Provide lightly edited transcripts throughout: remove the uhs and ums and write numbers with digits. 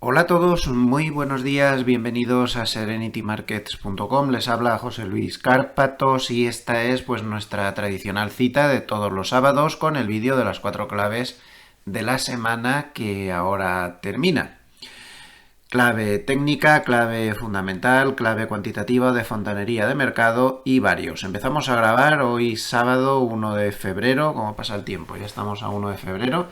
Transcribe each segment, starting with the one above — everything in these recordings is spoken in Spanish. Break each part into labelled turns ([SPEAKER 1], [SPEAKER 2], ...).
[SPEAKER 1] Hola a todos, muy buenos días, bienvenidos a serenitymarkets.com. Les habla José Luis Cárpatos y esta es pues nuestra tradicional cita de todos los sábados con el vídeo de las 4 claves de la semana que ahora termina. Clave técnica, clave fundamental, clave cuantitativa de fontanería de mercado y varios. Empezamos a grabar hoy sábado 1 de febrero, como pasa el tiempo, ya estamos a 1 de febrero.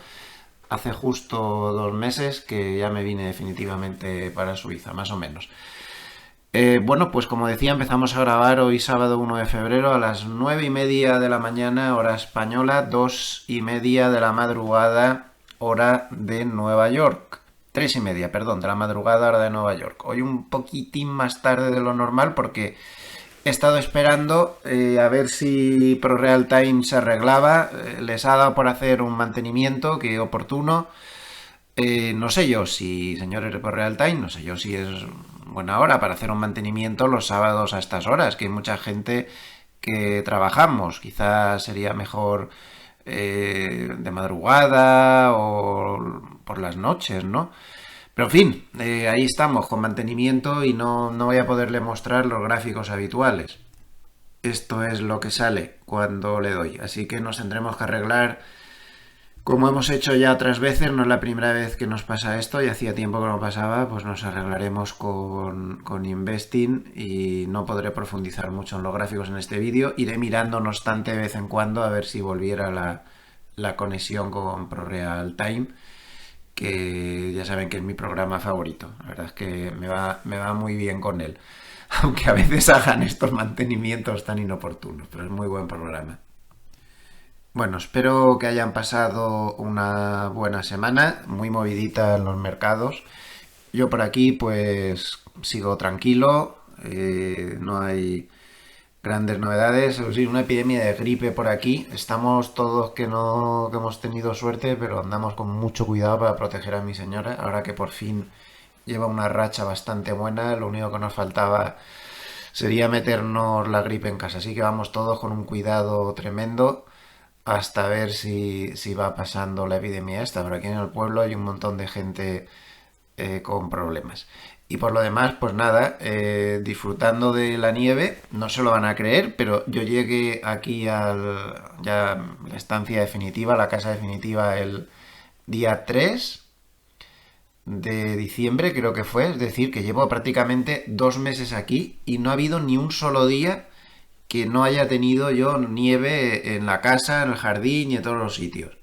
[SPEAKER 1] Hace justo 2 meses que ya me vine definitivamente para Suiza, más o menos. Bueno, pues como decía, empezamos a grabar hoy sábado 1 de febrero a las 9:30 de la mañana, hora española, 2:30 de la madrugada, hora de Nueva York. 3:30, perdón, de la madrugada, hora de Nueva York. Hoy un poquitín más tarde de lo normal porque he estado esperando a ver si ProRealTime se arreglaba. Les ha dado por hacer un mantenimiento que oportuno. No sé yo si, señores de ProRealTime, no sé yo si es buena hora para hacer un mantenimiento los sábados a estas horas, que hay mucha gente que trabajamos. Quizás sería mejor de madrugada o por las noches, ¿no? Pero en fin, ahí estamos con mantenimiento y no voy a poderle mostrar los gráficos habituales. Esto es lo que sale cuando le doy. Así que nos tendremos que arreglar como hemos hecho ya otras veces. No es la primera vez que nos pasa esto y hacía tiempo que no pasaba. Pues nos arreglaremos con Investing y no podré profundizar mucho en los gráficos en este vídeo. Iré mirando no obstante de vez en cuando a ver si volviera la conexión con ProRealTime, que ya saben que es mi programa favorito. La verdad es que me va muy bien con él. Aunque a veces hagan estos mantenimientos tan inoportunos, pero es muy buen programa. Bueno, espero que hayan pasado una buena semana, muy movidita en los mercados. Yo por aquí pues sigo tranquilo, no hay grandes novedades. Es decir, una epidemia de gripe por aquí. Estamos todos que no que hemos tenido suerte, pero andamos con mucho cuidado para proteger a mi señora. Ahora que por fin lleva una racha bastante buena, lo único que nos faltaba sería meternos la gripe en casa. Así que vamos todos con un cuidado tremendo hasta ver si va pasando la epidemia esta. Pero aquí en el pueblo hay un montón de gente con problemas. Y por lo demás, pues nada, disfrutando de la nieve, no se lo van a creer, pero yo llegué aquí ya la estancia definitiva, la casa definitiva, el día 3 de diciembre, creo que fue, es decir, que llevo prácticamente 2 meses aquí y no ha habido ni un solo día que no haya tenido yo nieve en la casa, en el jardín y en todos los sitios.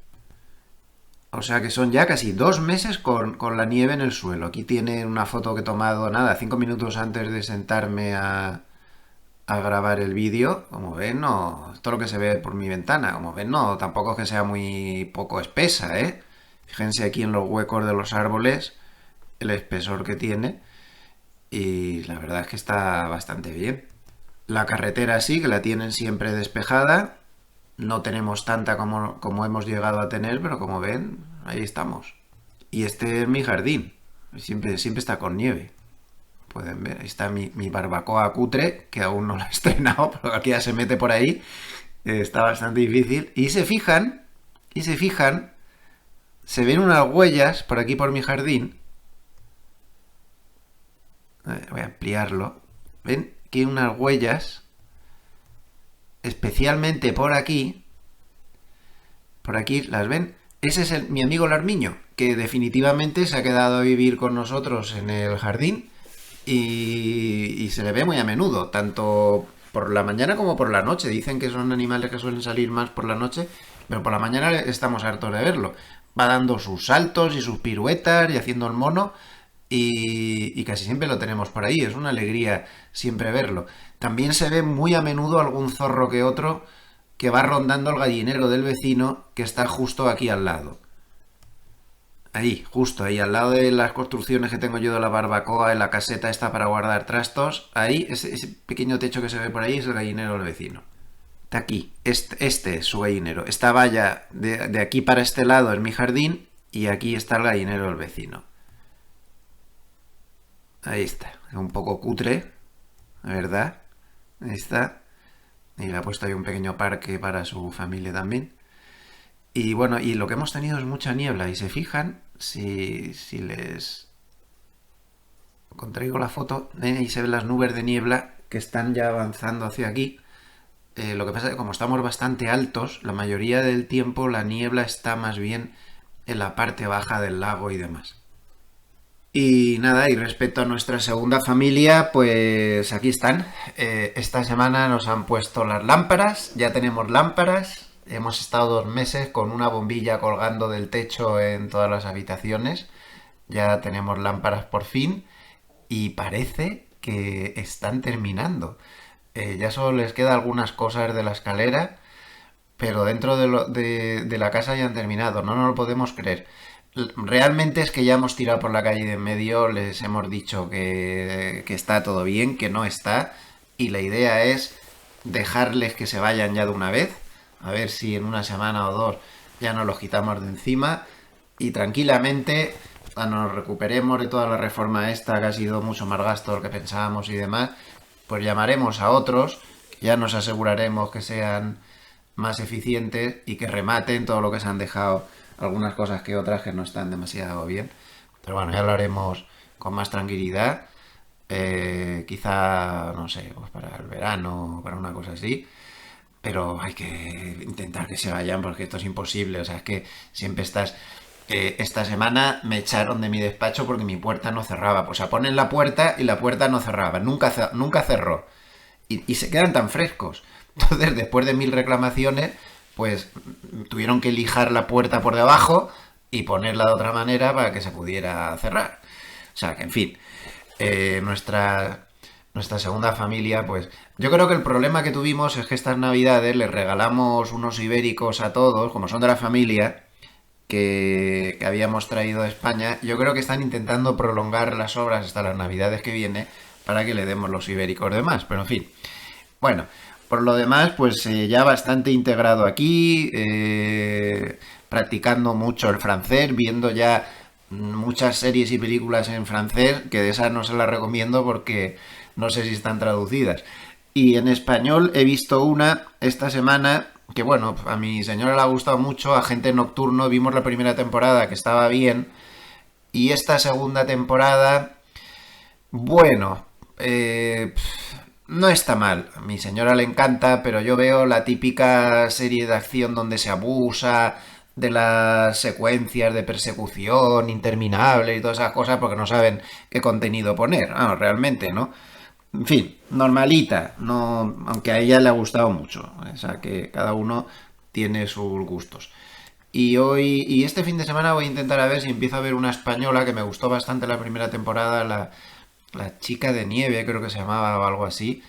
[SPEAKER 1] O sea que son ya casi 2 meses con la nieve en el suelo. Aquí tiene una foto que he tomado, nada, 5 minutos antes de sentarme a grabar el vídeo. Como ven, no, esto es lo que se ve por mi ventana. Como ven, no, tampoco es que sea muy poco espesa, ¿eh? Fíjense aquí en los huecos de los árboles el espesor que tiene y la verdad es que está bastante bien. La carretera sí, que la tienen siempre despejada. No tenemos tanta como hemos llegado a tener, pero como ven, ahí estamos. Y este es mi jardín. Siempre está con nieve. Pueden ver, ahí está mi barbacoa cutre, que aún no la he estrenado, pero aquí ya se mete por ahí. Está bastante difícil. Y se fijan, se ven unas huellas por aquí por mi jardín. Voy a ampliarlo. ¿Ven? Que hay unas huellas, especialmente por aquí, ¿las ven? Ese es mi amigo el armiño, que definitivamente se ha quedado a vivir con nosotros en el jardín y se le ve muy a menudo, tanto por la mañana como por la noche. Dicen que son animales que suelen salir más por la noche, pero por la mañana estamos hartos de verlo. Va dando sus saltos y sus piruetas y haciendo el mono y casi siempre lo tenemos por ahí. Es una alegría siempre verlo. También se ve muy a menudo algún zorro que otro que va rondando el gallinero del vecino que está justo aquí al lado. Ahí, justo ahí, al lado de las construcciones que tengo yo de la barbacoa, en la caseta esta para guardar trastos, ahí, ese pequeño techo que se ve por ahí es el gallinero del vecino. Está aquí, este es su gallinero. Esta valla de aquí para este lado es mi jardín y aquí está el gallinero del vecino. Ahí está, un poco cutre, la verdad. Ahí está. Y le ha puesto ahí un pequeño parque para su familia también. Y bueno, y lo que hemos tenido es mucha niebla. Y se fijan, si les Contraigo la foto y se ven las nubes de niebla que están ya avanzando hacia aquí. Lo que pasa es que como estamos bastante altos, la mayoría del tiempo la niebla está más bien en la parte baja del lago y demás. Y nada, y respecto a nuestra segunda familia, pues aquí están. Esta semana nos han puesto las lámparas, ya tenemos lámparas. Hemos estado 2 meses con una bombilla colgando del techo en todas las habitaciones. Ya tenemos lámparas por fin y parece que están terminando. Ya solo les queda algunas cosas de la escalera, pero dentro de la casa ya han terminado. No nos lo podemos creer. Realmente es que ya hemos tirado por la calle de en medio, les hemos dicho que está todo bien, que no está, y la idea es dejarles que se vayan ya de una vez, a ver si en una semana o dos ya nos los quitamos de encima y tranquilamente cuando nos recuperemos de toda la reforma esta, que ha sido mucho más gasto de lo que pensábamos y demás, pues llamaremos a otros, ya nos aseguraremos que sean más eficientes y que rematen todo lo que se han dejado, algunas cosas que otras que no están demasiado bien. Pero bueno, ya lo haremos con más tranquilidad. Quizá, no sé, pues para el verano o para una cosa así. Pero hay que intentar que se vayan porque esto es imposible. O sea, es que siempre estás... esta semana me echaron de mi despacho porque mi puerta no cerraba. Pues a ponen la puerta y la puerta no cerraba. Nunca cerró. Y se quedan tan frescos. Entonces, después de 1000 reclamaciones, pues tuvieron que lijar la puerta por debajo y ponerla de otra manera para que se pudiera cerrar. O sea, que en fin, nuestra segunda familia, pues yo creo que el problema que tuvimos es que estas navidades les regalamos unos ibéricos a todos, como son de la familia, que habíamos traído de España. Yo creo que están intentando prolongar las obras hasta las navidades que viene para que le demos los ibéricos de más, pero en fin. Bueno, por lo demás, pues ya bastante integrado aquí, practicando mucho el francés, viendo ya muchas series y películas en francés, que de esas no se las recomiendo porque no sé si están traducidas. Y en español he visto una esta semana que, bueno, a mi señora le ha gustado mucho, Agente Nocturno, vimos la primera temporada que estaba bien, y esta segunda temporada, bueno, no está mal. A mi señora le encanta, pero yo veo la típica serie de acción donde se abusa de las secuencias de persecución interminable y todas esas cosas porque no saben qué contenido poner. Ah, realmente, ¿no? En fin, normalita, no, aunque a ella le ha gustado mucho. O sea que cada uno tiene sus gustos. Y este fin de semana voy a intentar a ver si empiezo a ver una española que me gustó bastante la primera temporada, la chica de nieve, creo que se llamaba o algo así.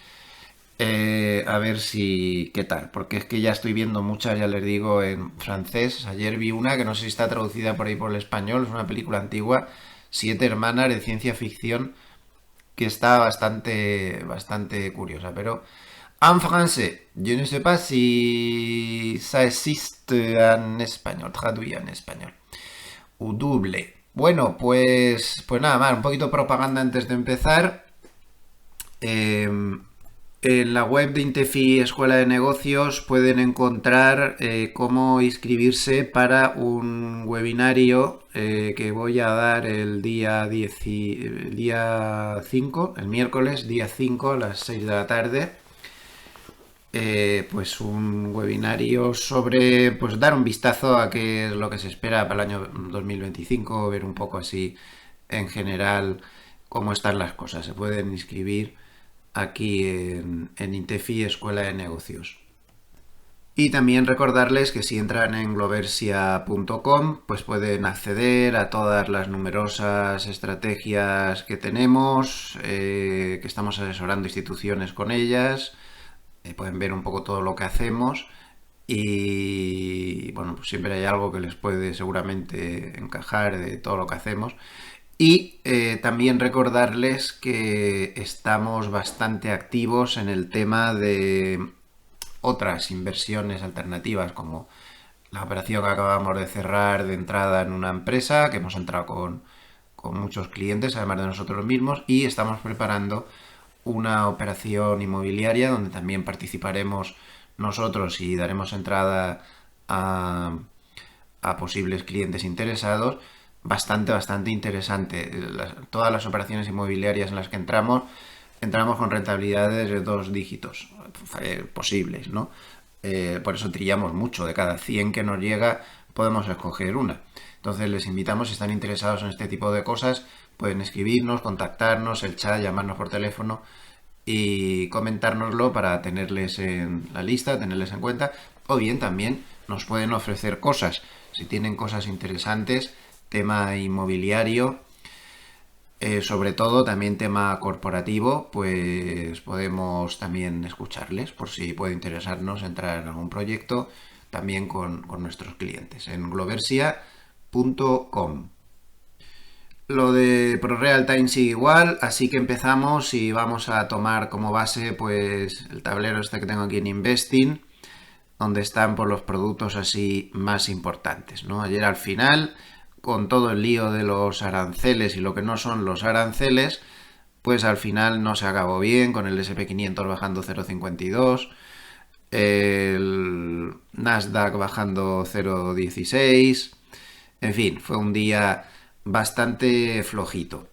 [SPEAKER 1] A ver si... ¿Qué tal? Porque es que ya estoy viendo muchas, ya les digo, en francés. Ayer vi una que no sé si está traducida por ahí por el español, es una película antigua, Siete hermanas de ciencia ficción, que está bastante curiosa. Pero en français, je ne sais pas si ça existe en español, traduida en español. O double. Bueno, pues nada más, un poquito de propaganda antes de empezar. En la web de Intefi Escuela de Negocios pueden encontrar cómo inscribirse para un webinario que voy a dar el día 5, el miércoles, día 5 a las 6 de la tarde. Pues un webinario sobre pues dar un vistazo a qué es lo que se espera para el año 2025, ver un poco así en general cómo están las cosas. Se pueden inscribir aquí en Intefi Escuela de Negocios. Y también recordarles que si entran en gloversia.com pues pueden acceder a todas las numerosas estrategias que tenemos, que estamos asesorando instituciones con ellas. Pueden ver un poco todo lo que hacemos y bueno, pues siempre hay algo que les puede seguramente encajar de todo lo que hacemos. Y también recordarles que estamos bastante activos en el tema de otras inversiones alternativas, como la operación que acabamos de cerrar de entrada en una empresa, que hemos entrado con muchos clientes, además de nosotros mismos, y estamos preparando una operación inmobiliaria donde también participaremos nosotros y daremos entrada a posibles clientes interesados, bastante interesante. Todas las operaciones inmobiliarias en las que entramos con rentabilidades de 2 dígitos posibles, ¿no? Por eso trillamos mucho. De cada 100 que nos llega, podemos escoger una. Entonces les invitamos, si están interesados en este tipo de cosas, pueden escribirnos, contactarnos, el chat, llamarnos por teléfono y comentárnoslo para tenerles en la lista, tenerles en cuenta. O bien también nos pueden ofrecer cosas. Si tienen cosas interesantes, tema inmobiliario, sobre todo también tema corporativo, pues podemos también escucharles por si puede interesarnos entrar en algún proyecto también con nuestros clientes en gloversia.com. Lo de ProRealTime sigue igual, así que empezamos y vamos a tomar como base pues el tablero este que tengo aquí en Investing, donde están por los productos así más importantes, ¿no? Ayer al final, con todo el lío de los aranceles y lo que no son los aranceles, pues al final no se acabó bien, con el SP500 bajando 0,52, el Nasdaq bajando 0,16, en fin, fue un día bastante flojito.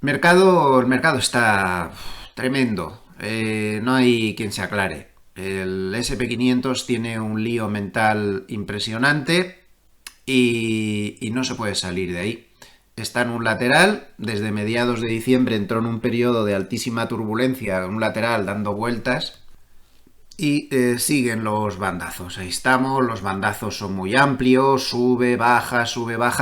[SPEAKER 1] El mercado está tremendo, no hay quien se aclare. El SP500 tiene un lío mental impresionante y no se puede salir de ahí. Está en un lateral, desde mediados de diciembre entró en un periodo de altísima turbulencia, un lateral dando vueltas y siguen los bandazos. Ahí estamos, los bandazos son muy amplios, sube, baja,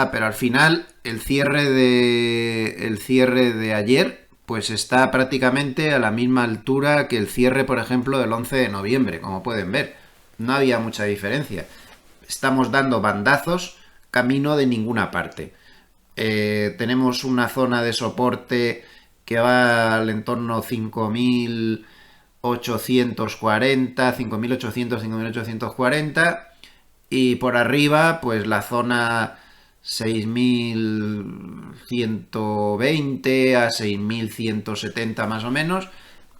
[SPEAKER 1] pero al final el cierre de ayer pues está prácticamente a la misma altura que el cierre, por ejemplo, del 11 de noviembre, como pueden ver. No había mucha diferencia. Estamos dando bandazos camino de ninguna parte. Tenemos una zona de soporte que va al entorno 5.840, 5.840 y por arriba pues la zona 6.120 a 6.170 más o menos,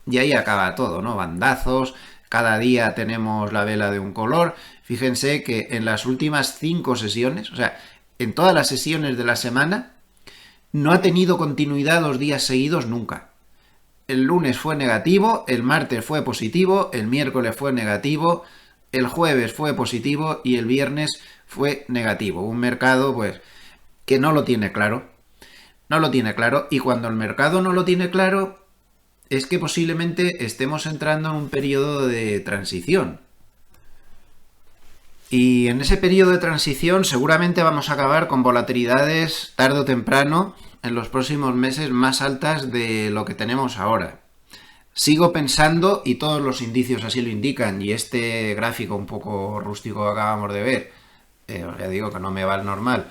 [SPEAKER 1] y ahí acaba todo, ¿no? Bandazos, cada día tenemos la vela de un color. Fíjense que en las últimas 5 sesiones, o sea, en todas las sesiones de la semana, no ha tenido continuidad 2 días seguidos nunca. El lunes fue negativo, el martes fue positivo, el miércoles fue negativo, el jueves fue positivo y el viernes fue negativo. Un mercado, pues, que no lo tiene claro. No lo tiene claro. Y cuando el mercado no lo tiene claro, es que posiblemente estemos entrando en un periodo de transición. Y en ese periodo de transición seguramente vamos a acabar con volatilidades tarde o temprano en los próximos meses más altas de lo que tenemos ahora. Sigo pensando, y todos los indicios así lo indican, y este gráfico un poco rústico que acabamos de ver, ya digo que no me va al normal,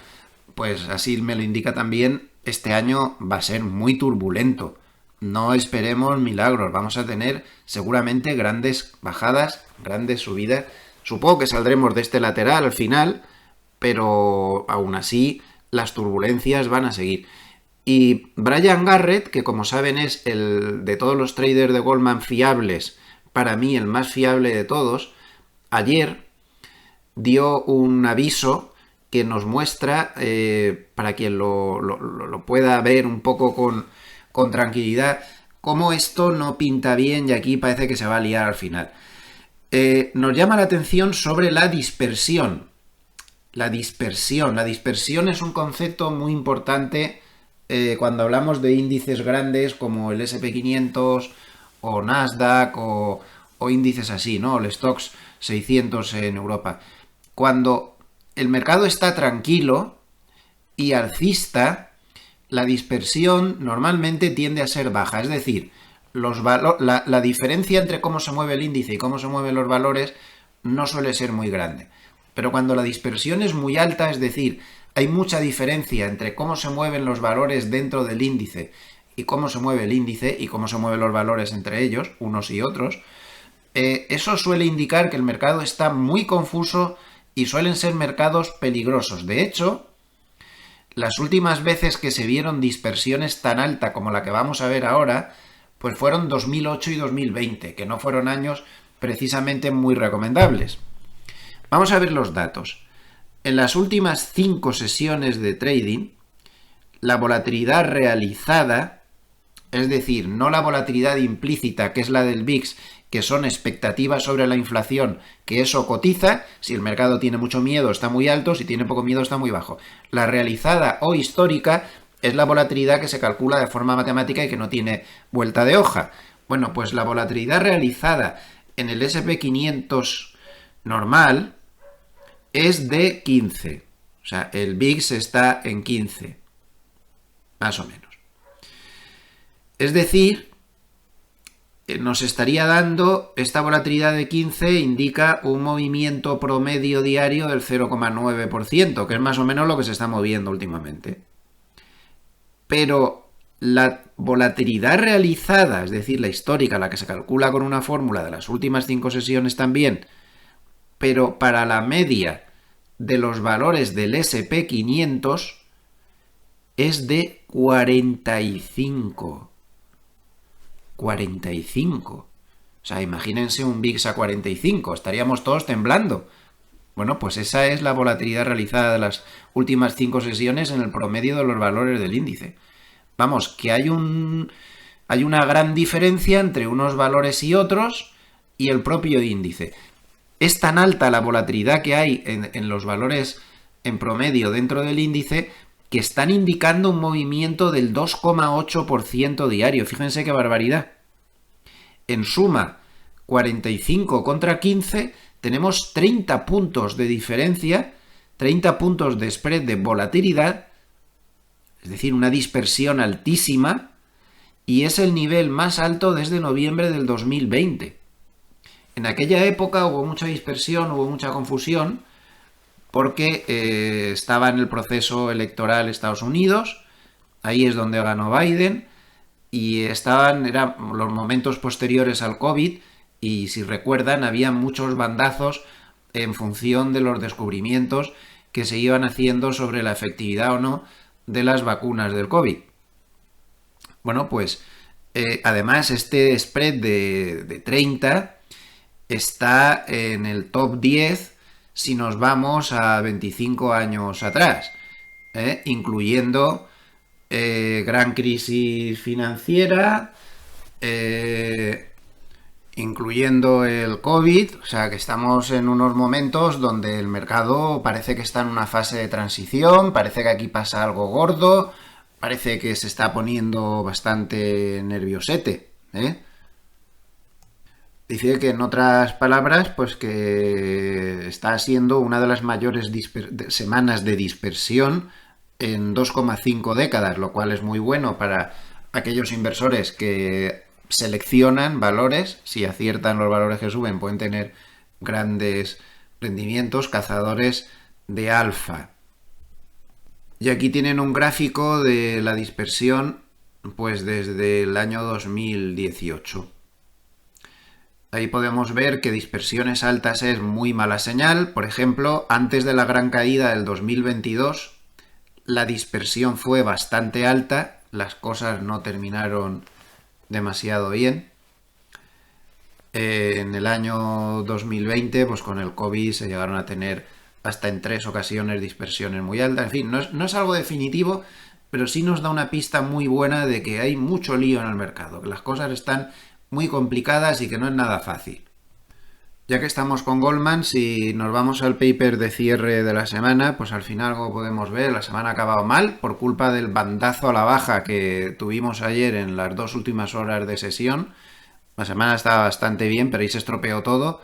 [SPEAKER 1] pues así me lo indica también, este año va a ser muy turbulento. No esperemos milagros, vamos a tener seguramente grandes bajadas, grandes subidas. Supongo que saldremos de este lateral al final, pero aún así las turbulencias van a seguir. Y Brian Garrett, que como saben es el de todos los traders de Goldman fiables, para mí el más fiable de todos, ayer dio un aviso que nos muestra, para quien lo pueda ver un poco con tranquilidad, cómo esto no pinta bien y aquí parece que se va a liar al final. Nos llama la atención sobre la dispersión. La dispersión es un concepto muy importante cuando hablamos de índices grandes como el SP500 o Nasdaq o índices así, ¿no? El Stocks 600 en Europa. Cuando el mercado está tranquilo y alcista, la dispersión normalmente tiende a ser baja, es decir, la diferencia entre cómo se mueve el índice y cómo se mueven los valores no suele ser muy grande. Pero cuando la dispersión es muy alta, es decir, hay mucha diferencia entre cómo se mueven los valores dentro del índice y cómo se mueve el índice y cómo se mueven los valores entre ellos, unos y otros, eso suele indicar que el mercado está muy confuso y suelen ser mercados peligrosos. De hecho, las últimas veces que se vieron dispersiones tan alta como la que vamos a ver ahora, pues fueron 2008 y 2020, que no fueron años precisamente muy recomendables. Vamos a ver los datos. En las últimas 5 sesiones de trading, la volatilidad realizada, es decir, no la volatilidad implícita, que es la del VIX, que son expectativas sobre la inflación, que eso cotiza, si el mercado tiene mucho miedo está muy alto, si tiene poco miedo está muy bajo. La realizada o histórica es la volatilidad que se calcula de forma matemática y que no tiene vuelta de hoja. Bueno, pues la volatilidad realizada en el S&P 500 normal es de 15. O sea, el VIX está en 15, más o menos. Es decir, nos estaría dando, esta volatilidad de 15 indica un movimiento promedio diario del 0,9%, que es más o menos lo que se está moviendo últimamente. Pero la volatilidad realizada, es decir, la histórica, la que se calcula con una fórmula de las últimas 5 sesiones también, pero para la media de los valores del S&P 500 es de 45. 45. O sea, imagínense un VIX a 45, estaríamos todos temblando. Bueno, pues esa es la volatilidad realizada de las últimas 5 sesiones en el promedio de los valores del índice. Vamos, que hay una gran diferencia entre unos valores y otros y el propio índice. Es tan alta la volatilidad que hay en los valores en promedio dentro del índice que están indicando un movimiento del 2,8% diario. Fíjense qué barbaridad. En suma, 45 contra 15, tenemos 30 puntos de diferencia, 30 puntos de spread de volatilidad, es decir, una dispersión altísima, y es el nivel más alto desde noviembre del 2020. En aquella época hubo mucha dispersión, hubo mucha confusión, porque estaba en el proceso electoral Estados Unidos, ahí es donde ganó Biden, y eran los momentos posteriores al COVID, y si recuerdan, había muchos bandazos en función de los descubrimientos que se iban haciendo sobre la efectividad o no de las vacunas del COVID. Bueno, pues además este spread de 30 está en el top 10 si nos vamos a 25 años atrás, incluyendo gran crisis financiera, incluyendo el COVID, o sea que estamos en unos momentos donde el mercado parece que está en una fase de transición, parece que aquí pasa algo gordo, parece que se está poniendo bastante nerviosete, Dice que en otras palabras, pues que está siendo una de las mayores semanas de dispersión en 2,5 décadas, lo cual es muy bueno para aquellos inversores que seleccionan valores. Si aciertan los valores que suben, pueden tener grandes rendimientos, cazadores de alfa. Y aquí tienen un gráfico de la dispersión, pues desde el año 2018. Ahí podemos ver que dispersiones altas es muy mala señal. Por ejemplo, antes de la gran caída del 2022, la dispersión fue bastante alta. Las cosas no terminaron demasiado bien. En el año 2020, pues con el COVID se llegaron a tener hasta en 3 ocasiones dispersiones muy altas. En fin, no es algo definitivo, pero sí nos da una pista muy buena de que hay mucho lío en el mercado, que las cosas están muy complicadas y que no es nada fácil. Ya que estamos con Goldman, si nos vamos al paper de cierre de la semana, pues al final, como podemos ver, la semana ha acabado mal por culpa del bandazo a la baja que tuvimos ayer en las 2 últimas horas de sesión. La semana estaba bastante bien, pero ahí se estropeó todo.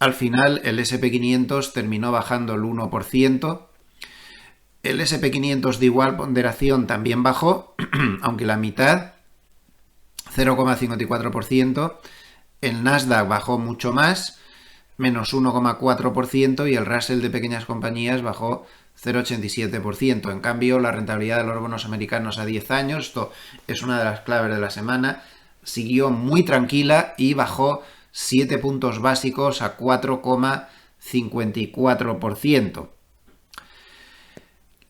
[SPEAKER 1] Al final el S&P 500 terminó bajando el 1%. El S&P 500 de igual ponderación también bajó, aunque la mitad, 0,54%. El Nasdaq bajó mucho más, menos 1,4%, y el Russell de pequeñas compañías bajó 0,87%. En cambio, la rentabilidad de los bonos americanos a 10 años, esto es una de las claves de la semana, siguió muy tranquila y bajó 7 puntos básicos a 4,54%.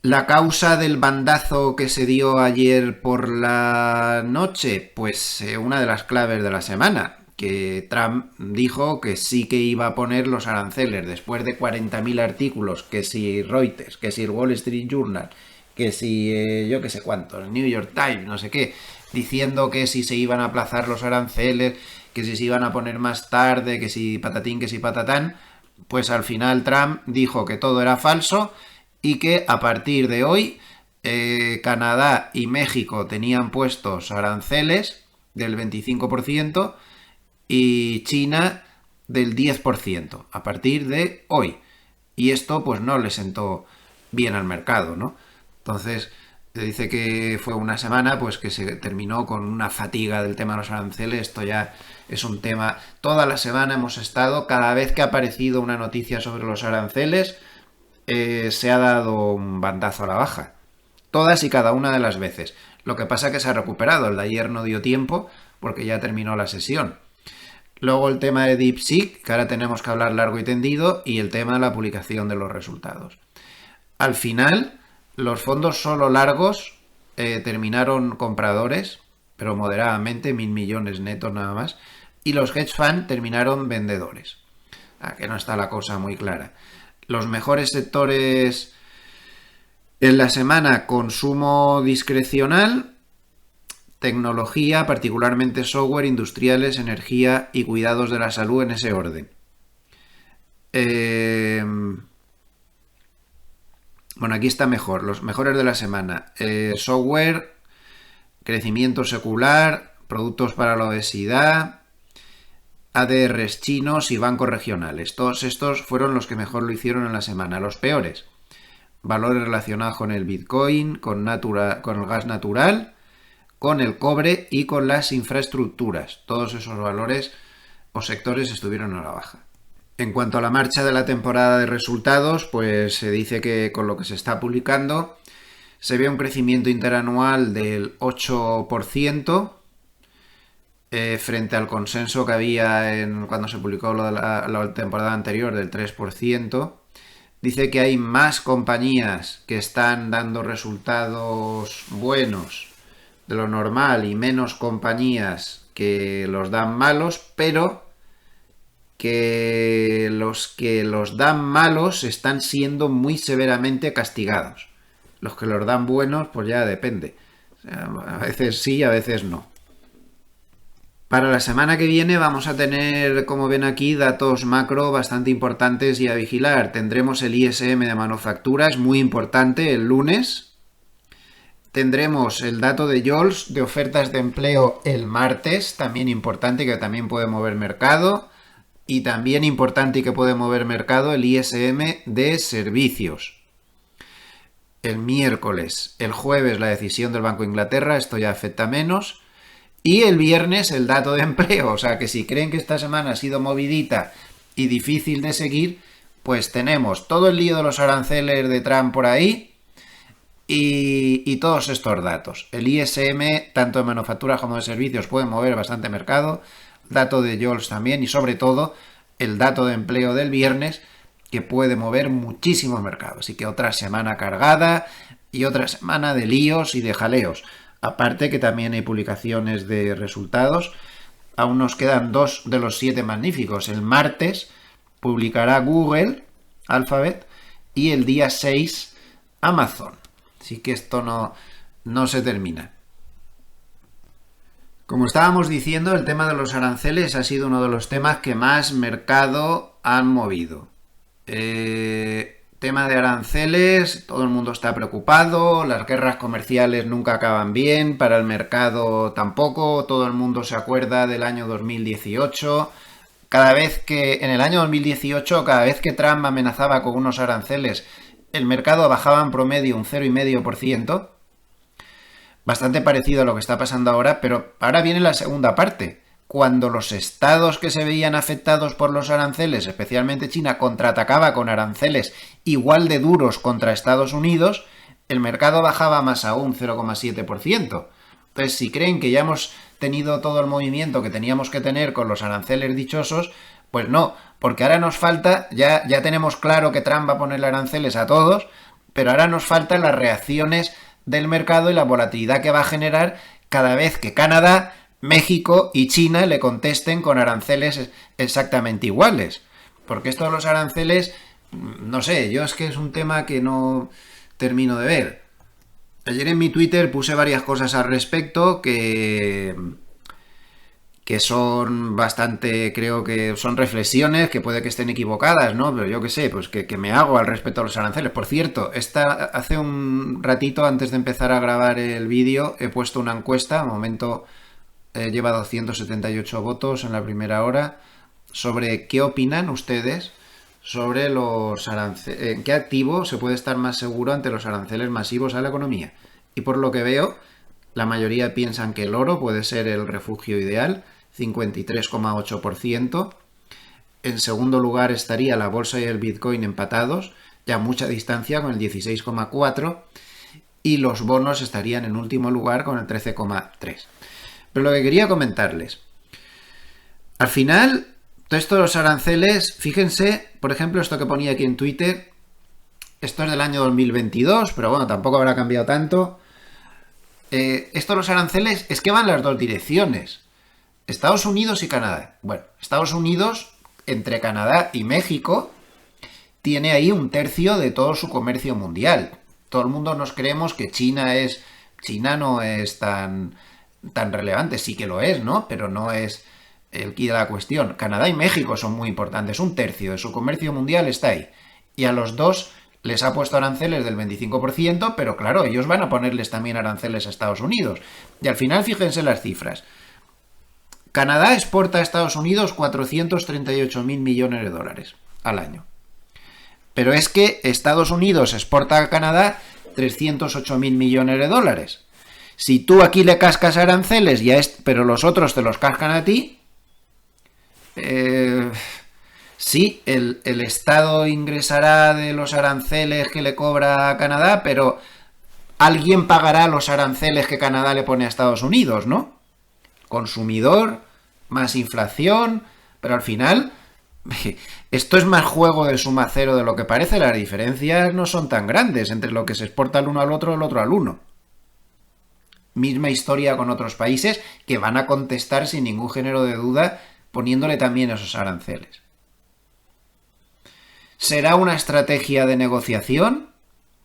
[SPEAKER 1] La causa del bandazo que se dio ayer por la noche, pues una de las claves de la semana, que Trump dijo que sí que iba a poner los aranceles después de 40.000 artículos, que si Reuters, que si el Wall Street Journal, que si yo que sé cuántos, el New York Times, no sé qué, diciendo que si se iban a aplazar los aranceles, que si se iban a poner más tarde, que si patatín, que si patatán, pues al final Trump dijo que todo era falso y que a partir de hoy Canadá y México tenían puestos aranceles del 25% y China del 10% a partir de hoy. Y esto pues no le sentó bien al mercado, ¿no? Entonces dice que fue una semana pues que se terminó con una fatiga del tema de los aranceles. Esto ya es un tema, toda la semana hemos estado, cada vez que ha aparecido una noticia sobre los aranceles se ha dado un bandazo a la baja, todas y cada una de las veces. Lo que pasa es que se ha recuperado, el de ayer no dio tiempo porque ya terminó la sesión. Luego el tema de DeepSeek, que ahora tenemos que hablar largo y tendido, y el tema de la publicación de los resultados. Al final, los fondos solo largos terminaron compradores, pero moderadamente, 1.000 millones netos nada más, y los hedge funds terminaron vendedores. Que no está la cosa muy clara. Los mejores sectores en la semana: consumo discrecional, tecnología, particularmente software, industriales, energía y cuidados de la salud, en ese orden. Bueno, aquí está mejor, los mejores de la semana. Software, crecimiento secular, productos para la obesidad, ADRs chinos y bancos regionales. Todos estos fueron los que mejor lo hicieron en la semana. Los peores: valores relacionados con el Bitcoin, con el gas natural, con el cobre y con las infraestructuras. Todos esos valores o sectores estuvieron a la baja. En cuanto a la marcha de la temporada de resultados, pues se dice que con lo que se está publicando se ve un crecimiento interanual del 8%, frente al consenso que había cuando se publicó la temporada anterior del 3%. Dice que hay más compañías que están dando resultados buenos de lo normal y menos compañías que los dan malos, pero que los dan malos están siendo muy severamente castigados. Los que los dan buenos, pues ya depende. O sea, a veces sí, a veces no. Para la semana que viene vamos a tener, como ven aquí, datos macro bastante importantes y a vigilar. Tendremos el ISM de manufacturas, muy importante, el lunes. Tendremos el dato de JOLTS de ofertas de empleo el martes, también importante, que también puede mover mercado. Y también importante y que puede mover mercado, el ISM de servicios. El miércoles, el jueves, la decisión del Banco de Inglaterra, esto ya afecta menos. Y el viernes, el dato de empleo. O sea que si creen que esta semana ha sido movidita y difícil de seguir, pues tenemos todo el lío de los aranceles de Trump por ahí y todos estos datos. El ISM, tanto de manufacturas como de servicios, puede mover bastante mercado. Dato de JOLTS también, y sobre todo el dato de empleo del viernes, que puede mover muchísimos mercados. Así que otra semana cargada y otra semana de líos y de jaleos. Aparte que también hay publicaciones de resultados. Aún nos quedan 2 de los 7 magníficos. El martes publicará Google, Alphabet, y el día 6 Amazon. Así que esto no se termina. Como estábamos diciendo, el tema de los aranceles ha sido uno de los temas que más mercado han movido. Tema de aranceles, todo el mundo está preocupado, las guerras comerciales nunca acaban bien, para el mercado tampoco, todo el mundo se acuerda del año 2018. En el año 2018, cada vez que Trump amenazaba con unos aranceles, el mercado bajaba en promedio un 0,5%. Bastante parecido a lo que está pasando ahora, pero ahora viene la segunda parte. Cuando los estados que se veían afectados por los aranceles, especialmente China, contraatacaba con aranceles igual de duros contra Estados Unidos, el mercado bajaba más aún, 0,7%. Entonces, si creen que ya hemos tenido todo el movimiento que teníamos que tener con los aranceles dichosos, pues no, porque ahora nos falta, ya tenemos claro que Trump va a ponerle aranceles a todos, pero ahora nos faltan las reacciones del mercado y la volatilidad que va a generar cada vez que Canadá México y China le contesten con aranceles exactamente iguales. Porque esto de los aranceles, no sé, yo es que es un tema que no termino de ver. Ayer en mi Twitter puse varias cosas al respecto que son bastante, creo que son reflexiones que puede que estén equivocadas, ¿no? Pero yo qué sé, pues que me hago al respecto a los aranceles. Por cierto, hace un ratito antes de empezar a grabar el vídeo he puesto una encuesta, de momento lleva 278 votos en la primera hora, sobre qué opinan ustedes sobre los aranceles, en qué activo se puede estar más seguro ante los aranceles masivos a la economía. Y por lo que veo, la mayoría piensan que el oro puede ser el refugio ideal, 53,8%. En segundo lugar estaría la bolsa y el Bitcoin empatados, ya mucha distancia con el 16,4%. Y los bonos estarían en último lugar con el 13,3%. Pero lo que quería comentarles, al final, todo esto de los aranceles, fíjense, por ejemplo, esto que ponía aquí en Twitter, esto es del año 2022, pero bueno, tampoco habrá cambiado tanto. Esto de los aranceles es que van las dos direcciones. Estados Unidos y Canadá. Bueno, Estados Unidos, entre Canadá y México, tiene ahí 1/3 de todo su comercio mundial. Todo el mundo nos creemos que China no es tan relevante. Sí que lo es, ¿no? Pero no es el quid de la cuestión. Canadá y México son muy importantes. 1/3 de su comercio mundial está ahí. Y a los dos les ha puesto aranceles del 25%, pero claro, ellos van a ponerles también aranceles a Estados Unidos. Y al final, fíjense las cifras. Canadá exporta a Estados Unidos 438.000 millones de dólares al año. Pero es que Estados Unidos exporta a Canadá 308.000 millones de dólares. Si tú aquí le cascas aranceles, pero los otros te los cascan a ti, sí, el Estado ingresará de los aranceles que le cobra a Canadá, pero alguien pagará los aranceles que Canadá le pone a Estados Unidos, ¿no? Consumidor, más inflación, pero al final esto es más juego de suma cero de lo que parece. Las diferencias no son tan grandes entre lo que se exporta el uno al otro, el otro al uno. Misma historia con otros países que van a contestar sin ningún género de duda poniéndole también esos aranceles. ¿Será una estrategia de negociación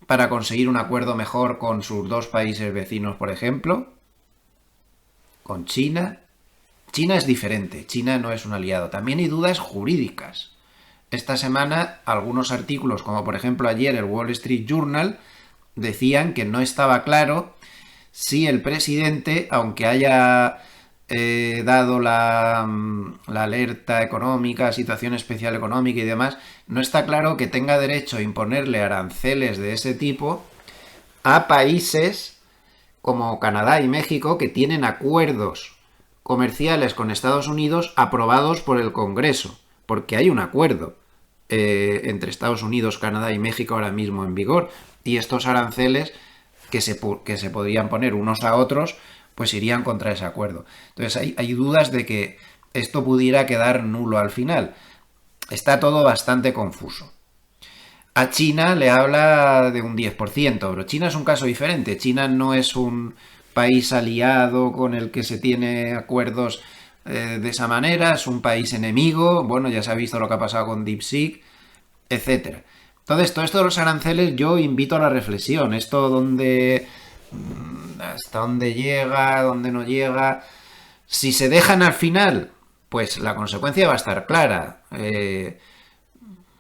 [SPEAKER 1] para conseguir un acuerdo mejor con sus dos países vecinos, por ejemplo? ¿Con China? China es diferente, China no es un aliado. También hay dudas jurídicas. Esta semana algunos artículos, como por ejemplo ayer el Wall Street Journal, decían que no estaba claro si el presidente, aunque haya dado la alerta económica, situación especial económica y demás, no está claro que tenga derecho a imponerle aranceles de ese tipo a países como Canadá y México que tienen acuerdos comerciales con Estados Unidos aprobados por el Congreso, porque hay un acuerdo entre Estados Unidos, Canadá y México ahora mismo en vigor, y estos aranceles que se podrían poner unos a otros, pues irían contra ese acuerdo. Entonces hay dudas de que esto pudiera quedar nulo al final. Está todo bastante confuso. A China le habla de un 10%, pero China es un caso diferente. China no es un país aliado con el que se tiene acuerdos de esa manera, es un país enemigo. Bueno, ya se ha visto lo que ha pasado con DeepSeek, etc. Entonces, todo esto de los aranceles yo invito a la reflexión. Esto hasta dónde llega, dónde no llega. Si se dejan al final, pues la consecuencia va a estar clara.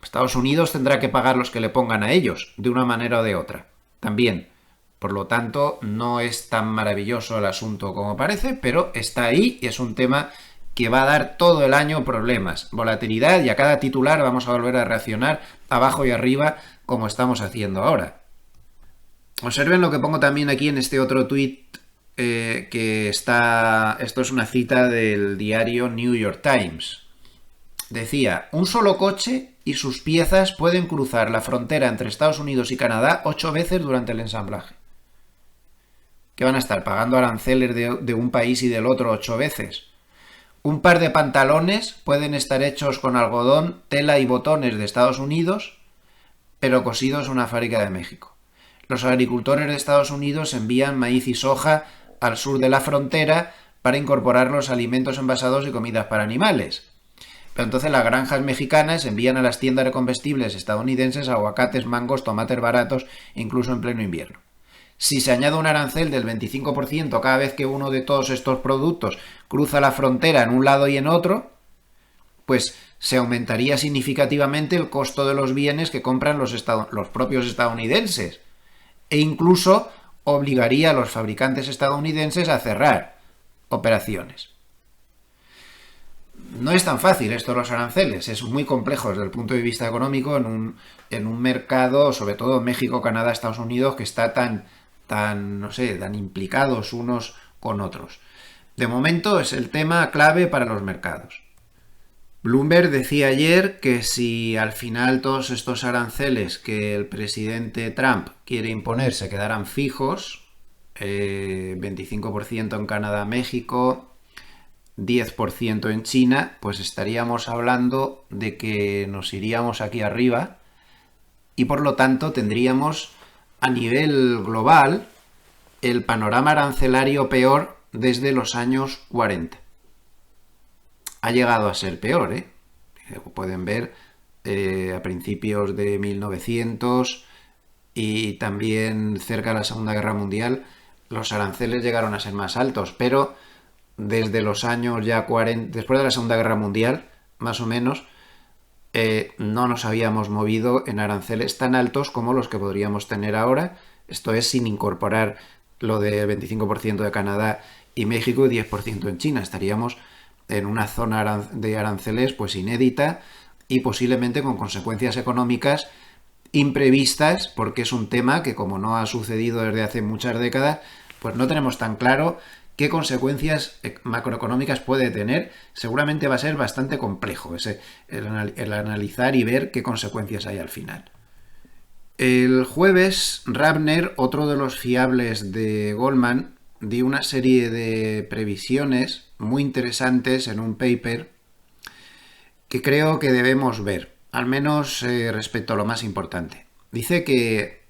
[SPEAKER 1] Estados Unidos tendrá que pagar los que le pongan a ellos, de una manera o de otra. También. Por lo tanto, no es tan maravilloso el asunto como parece, pero está ahí y es un tema que va a dar todo el año problemas. Volatilidad, y a cada titular vamos a volver a reaccionar abajo y arriba como estamos haciendo ahora. Observen lo que pongo también aquí en este otro tweet que está... Esto es una cita del diario New York Times. Decía, un solo coche y sus piezas pueden cruzar la frontera entre Estados Unidos y Canadá 8 veces durante el ensamblaje. ¿Qué van a estar pagando aranceles de un país y del otro 8 veces? Un par de pantalones pueden estar hechos con algodón, tela y botones de Estados Unidos, pero cosidos en una fábrica de México. Los agricultores de Estados Unidos envían maíz y soja al sur de la frontera para incorporar los alimentos envasados y comidas para animales. Pero entonces las granjas mexicanas envían a las tiendas de comestibles estadounidenses aguacates, mangos, tomates baratos, incluso en pleno invierno. Si se añade un arancel del 25% cada vez que uno de todos estos productos cruza la frontera en un lado y en otro, pues se aumentaría significativamente el costo de los bienes que compran los propios estadounidenses. E incluso obligaría a los fabricantes estadounidenses a cerrar operaciones. No es tan fácil esto de los aranceles, es muy complejo desde el punto de vista económico en un mercado, sobre todo México, Canadá, Estados Unidos, que está tan implicados unos con otros. De momento es el tema clave para los mercados. Bloomberg decía ayer que si al final todos estos aranceles que el presidente Trump quiere imponer se quedaran fijos, 25% en Canadá, México, 10% en China, pues estaríamos hablando de que nos iríamos aquí arriba y por lo tanto tendríamos a nivel global el panorama arancelario peor desde los años 40. Ha llegado a ser peor, ¿eh? Pueden ver a principios de 1900 y también cerca de la Segunda Guerra Mundial los aranceles llegaron a ser más altos, pero desde los años ya 40, después de la Segunda Guerra Mundial, más o menos, no nos habíamos movido en aranceles tan altos como los que podríamos tener ahora. Esto es sin incorporar lo del 25% de Canadá y México y 10% en China. Estaríamos en una zona de aranceles pues inédita y posiblemente con consecuencias económicas imprevistas, porque es un tema que, como no ha sucedido desde hace muchas décadas, pues no tenemos tan claro qué consecuencias macroeconómicas puede tener. Seguramente va a ser bastante complejo el analizar y ver qué consecuencias hay al final. El jueves, Rabner, otro de los fiables de Goldman, dio una serie de previsiones muy interesantes en un paper que creo que debemos ver, al menos respecto a lo más importante. Dice que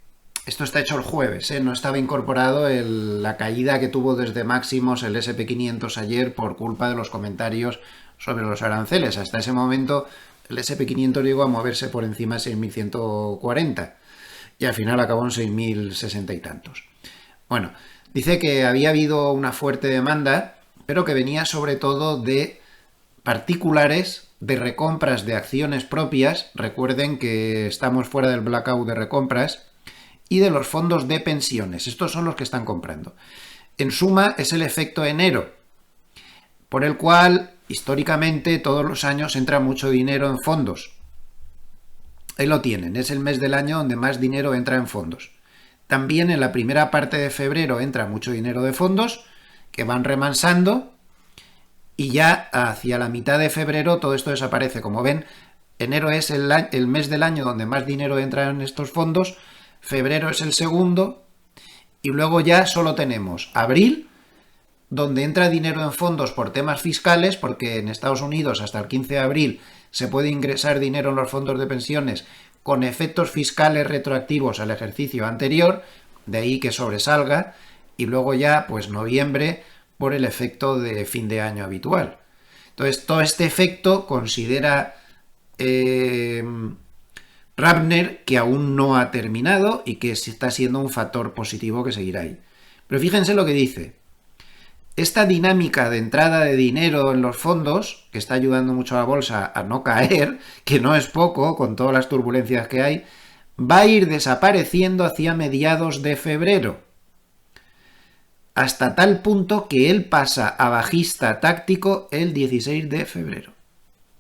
[SPEAKER 1] esto está hecho el jueves, no estaba incorporado la caída que tuvo desde máximos el S&P 500 ayer por culpa de los comentarios sobre los aranceles. Hasta ese momento el S&P 500 llegó a moverse por encima de 6.140 y al final acabó en 6.060 y tantos. Bueno, dice que había habido una fuerte demanda, pero que venía sobre todo de particulares, de recompras de acciones propias. Recuerden que estamos fuera del blackout de recompras, y de los fondos de pensiones. Estos son los que están comprando. En suma, es el efecto enero, por el cual históricamente todos los años entra mucho dinero en fondos. Ahí lo tienen, es el mes del año donde más dinero entra en fondos. También en la primera parte de febrero entra mucho dinero de fondos que van remansando y ya hacia la mitad de febrero todo esto desaparece. Como ven, enero es el mes del año donde más dinero entra en estos fondos, febrero es el segundo y luego ya solo tenemos abril, donde entra dinero en fondos por temas fiscales, porque en Estados Unidos hasta el 15 de abril se puede ingresar dinero en los fondos de pensiones con efectos fiscales retroactivos al ejercicio anterior, de ahí que sobresalga, y luego ya pues noviembre por el efecto de fin de año habitual. Entonces todo este efecto considera Rabner que aún no ha terminado y que está siendo un factor positivo que seguirá ahí. Pero fíjense lo que dice. Esta dinámica de entrada de dinero en los fondos, que está ayudando mucho a la bolsa a no caer, que no es poco con todas las turbulencias que hay, va a ir desapareciendo hacia mediados de febrero. Hasta tal punto que él pasa a bajista táctico el 16 de febrero.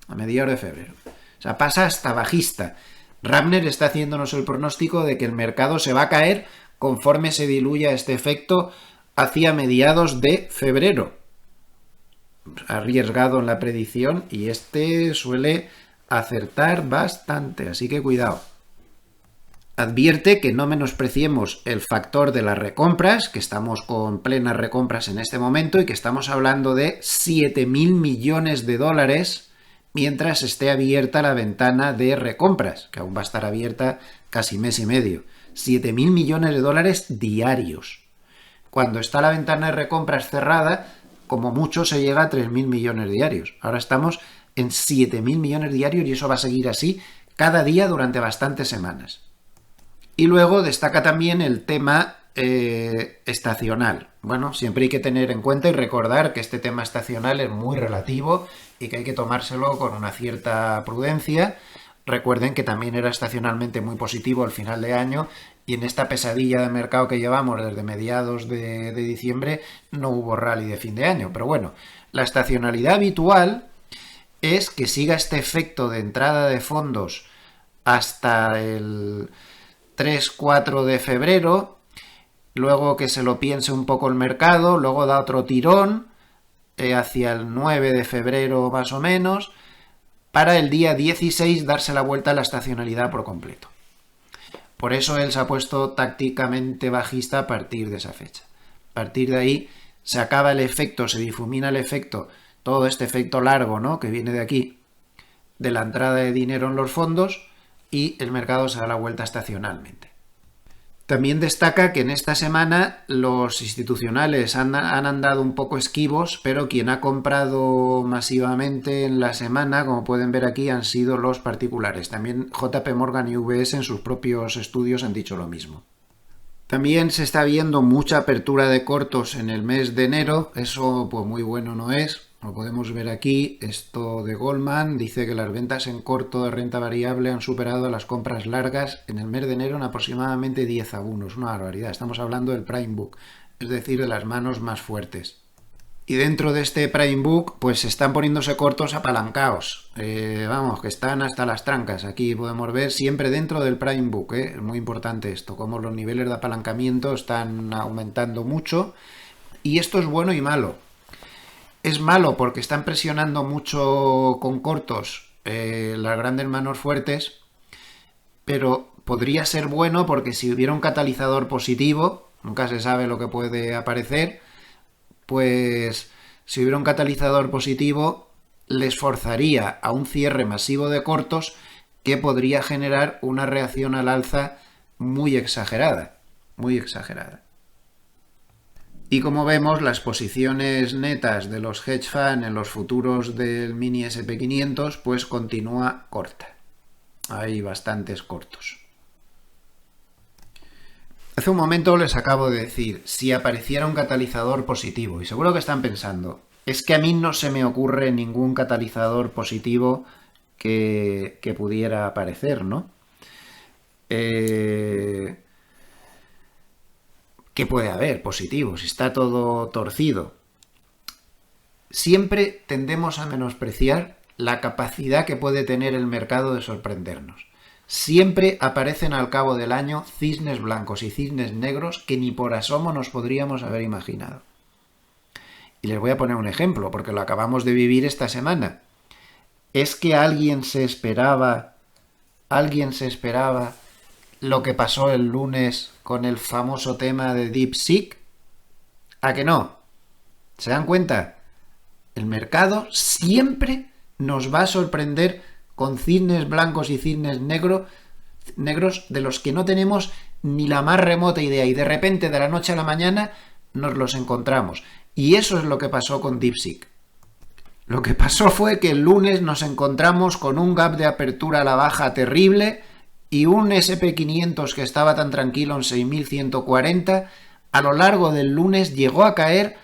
[SPEAKER 1] A mediados de febrero. O sea, pasa hasta bajista. Rabner está haciéndonos el pronóstico de que el mercado se va a caer conforme se diluya este efecto hacia mediados de febrero. Arriesgado en la predicción y este suele acertar bastante, así que cuidado. Advierte que no menospreciemos el factor de las recompras, que estamos con plenas recompras en este momento y que estamos hablando de 7.000 millones de dólares mientras esté abierta la ventana de recompras, que aún va a estar abierta casi mes y medio. 7.000 millones de dólares diarios. Cuando está la ventana de recompras cerrada, como mucho se llega a 3.000 millones diarios. Ahora estamos en 7.000 millones diarios y eso va a seguir así cada día durante bastantes semanas. Y luego destaca también el tema estacional. Bueno, siempre hay que tener en cuenta y recordar que este tema estacional es muy relativo y que hay que tomárselo con una cierta prudencia. Recuerden que también era estacionalmente muy positivo al final de año y en esta pesadilla de mercado que llevamos desde mediados de diciembre no hubo rally de fin de año. Pero bueno, la estacionalidad habitual es que siga este efecto de entrada de fondos hasta el 3-4 de febrero, luego que se lo piense un poco el mercado, luego da otro tirón hacia el 9 de febrero más o menos, para el día 16 darse la vuelta a la estacionalidad por completo. Por eso él se ha puesto tácticamente bajista a partir de esa fecha. A partir de ahí se acaba el efecto, se difumina el efecto, todo este efecto largo, ¿no?, que viene de aquí, de la entrada de dinero en los fondos, y el mercado se da la vuelta estacionalmente. También destaca que en esta semana los institucionales han andado un poco esquivos, pero quien ha comprado masivamente en la semana, como pueden ver aquí, han sido los particulares. También JP Morgan y UBS en sus propios estudios han dicho lo mismo. También se está viendo mucha apertura de cortos en el mes de enero, eso pues muy bueno no es. Lo podemos ver aquí, esto de Goldman dice que las ventas en corto de renta variable han superado las compras largas en el mes de enero en aproximadamente 10-1. Es una barbaridad, estamos hablando del Prime Book, es decir, de las manos más fuertes. Y dentro de este Prime Book, pues están poniéndose cortos apalancados. Vamos, que están hasta las trancas. Aquí podemos ver siempre dentro del Prime Book. Es muy importante esto, como los niveles de apalancamiento están aumentando mucho. Y esto es bueno y malo. Es malo porque están presionando mucho con cortos las grandes manos fuertes, pero podría ser bueno porque si hubiera un catalizador positivo, nunca se sabe lo que puede aparecer, pues si hubiera un catalizador positivo les forzaría a un cierre masivo de cortos que podría generar una reacción al alza muy exagerada, muy exagerada. Y como vemos, las posiciones netas de los hedge funds en los futuros del mini SP500 pues continúa corta. Hay bastantes cortos. Hace un momento les acabo de decir, si apareciera un catalizador positivo, y seguro que están pensando, es que a mí no se me ocurre ningún catalizador positivo que pudiera aparecer, ¿no? ¿Qué puede haber positivo si está todo torcido? Siempre tendemos a menospreciar la capacidad que puede tener el mercado de sorprendernos. Siempre aparecen al cabo del año cisnes blancos y cisnes negros que ni por asomo nos podríamos haber imaginado. Y les voy a poner un ejemplo, porque lo acabamos de vivir esta semana. ¿Es que alguien se esperaba lo que pasó el lunes con el famoso tema de DeepSeek? ¿A que no? ¿Se dan cuenta? El mercado siempre nos va a sorprender con cisnes blancos y cisnes negros de los que no tenemos ni la más remota idea y de repente de la noche a la mañana nos los encontramos. Y eso es lo que pasó con DeepSeek. Lo que pasó fue que el lunes nos encontramos con un gap de apertura a la baja terrible y un SP500 que estaba tan tranquilo en 6.140, a lo largo del lunes llegó a caer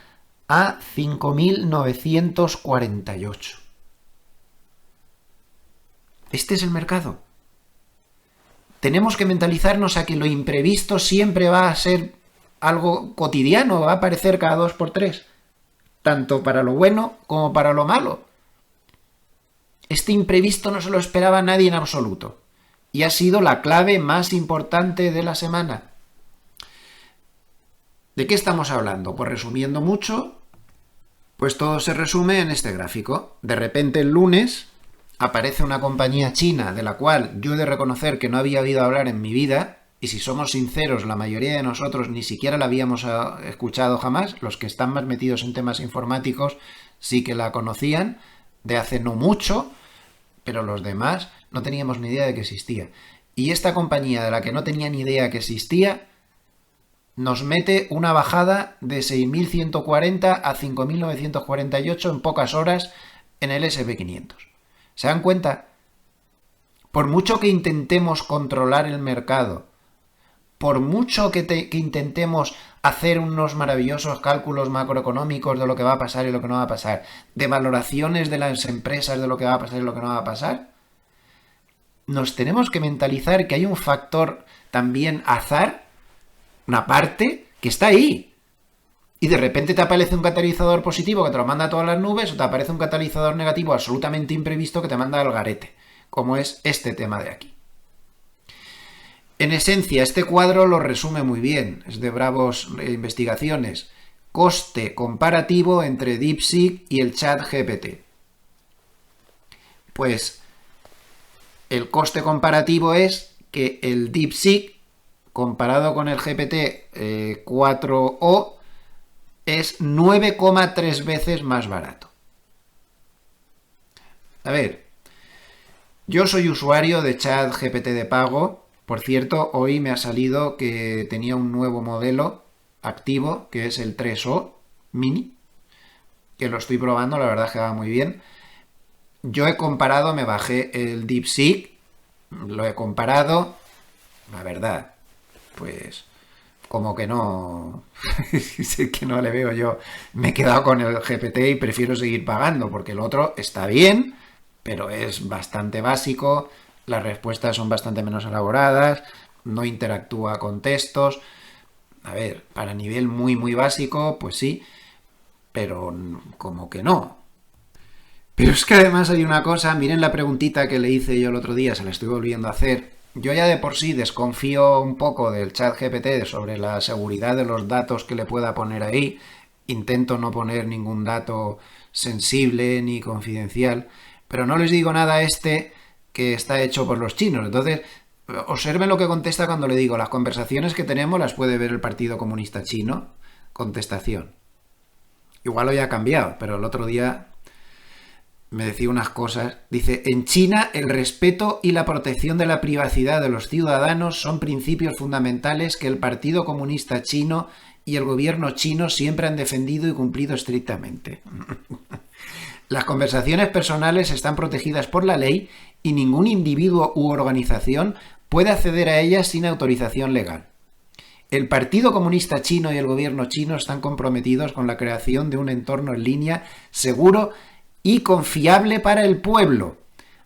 [SPEAKER 1] a 5.948. Este es el mercado. Tenemos que mentalizarnos a que lo imprevisto siempre va a ser algo cotidiano, va a aparecer cada 2x3, tanto para lo bueno como para lo malo. Este imprevisto no se lo esperaba nadie en absoluto. Y ha sido la clave más importante de la semana. ¿De qué estamos hablando? Pues resumiendo mucho, pues todo se resume en este gráfico. De repente el lunes aparece una compañía china de la cual yo he de reconocer que no había oído hablar en mi vida, y si somos sinceros, la mayoría de nosotros ni siquiera la habíamos escuchado jamás. Los que están más metidos en temas informáticos sí que la conocían de hace no mucho, pero los demás no teníamos ni idea de que existía. Y esta compañía de la que no tenía ni idea que existía, nos mete una bajada de 6.140 a 5.948 en pocas horas en el SP500. ¿Se dan cuenta? Por mucho que intentemos controlar el mercado, por mucho que intentemos hacer unos maravillosos cálculos macroeconómicos de lo que va a pasar y lo que no va a pasar, de valoraciones de las empresas de lo que va a pasar y lo que no va a pasar, nos tenemos que mentalizar que hay un factor también azar, una parte que está ahí. Y de repente te aparece un catalizador positivo que te lo manda a todas las nubes, o te aparece un catalizador negativo absolutamente imprevisto que te manda al garete, como es este tema de aquí. En esencia, este cuadro lo resume muy bien, es de Bravos Investigaciones. Coste comparativo entre DeepSeek y el ChatGPT. Pues el coste comparativo es que el DeepSeek, comparado con el GPT-4o, es 9,3 veces más barato. A ver, yo soy usuario de ChatGPT de pago. Por cierto, hoy me ha salido que tenía un nuevo modelo activo, que es el 3o mini, que lo estoy probando, la verdad que va muy bien. Yo he comparado, me bajé el DeepSeek, lo he comparado, la verdad, pues como que no, es que no le veo yo, me he quedado con el GPT y prefiero seguir pagando, porque el otro está bien, pero es bastante básico, las respuestas son bastante menos elaboradas, no interactúa con textos. A ver, para nivel muy básico, pues sí, pero como que no. Pero es que además hay una cosa, miren la preguntita que le hice yo el otro día, se la estoy volviendo a hacer. Yo ya de por sí desconfío un poco del ChatGPT sobre la seguridad de los datos que le pueda poner ahí. Intento no poner ningún dato sensible ni confidencial, pero no les digo nada a este que está hecho por los chinos. Entonces, observen lo que contesta cuando le digo, las conversaciones que tenemos las puede ver el Partido Comunista Chino. Contestación. Igual hoy ha cambiado, pero el otro día me decía unas cosas. Dice, en China el respeto y la protección de la privacidad de los ciudadanos son principios fundamentales que el Partido Comunista Chino y el gobierno chino siempre han defendido y cumplido estrictamente. Las conversaciones personales están protegidas por la ley y ningún individuo u organización puede acceder a ellas sin autorización legal. El Partido Comunista Chino y el gobierno chino están comprometidos con la creación de un entorno en línea seguro y confiable para el pueblo,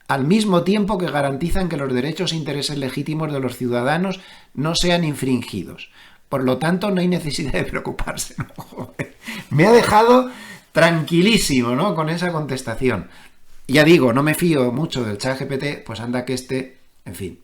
[SPEAKER 1] al mismo tiempo que garantizan que los derechos e intereses legítimos de los ciudadanos no sean infringidos. Por lo tanto, no hay necesidad de preocuparse. ¿No? Joder. Me ha dejado tranquilísimo, ¿no? Con esa contestación. Ya digo, no me fío mucho del ChatGPT, pues anda que en fin.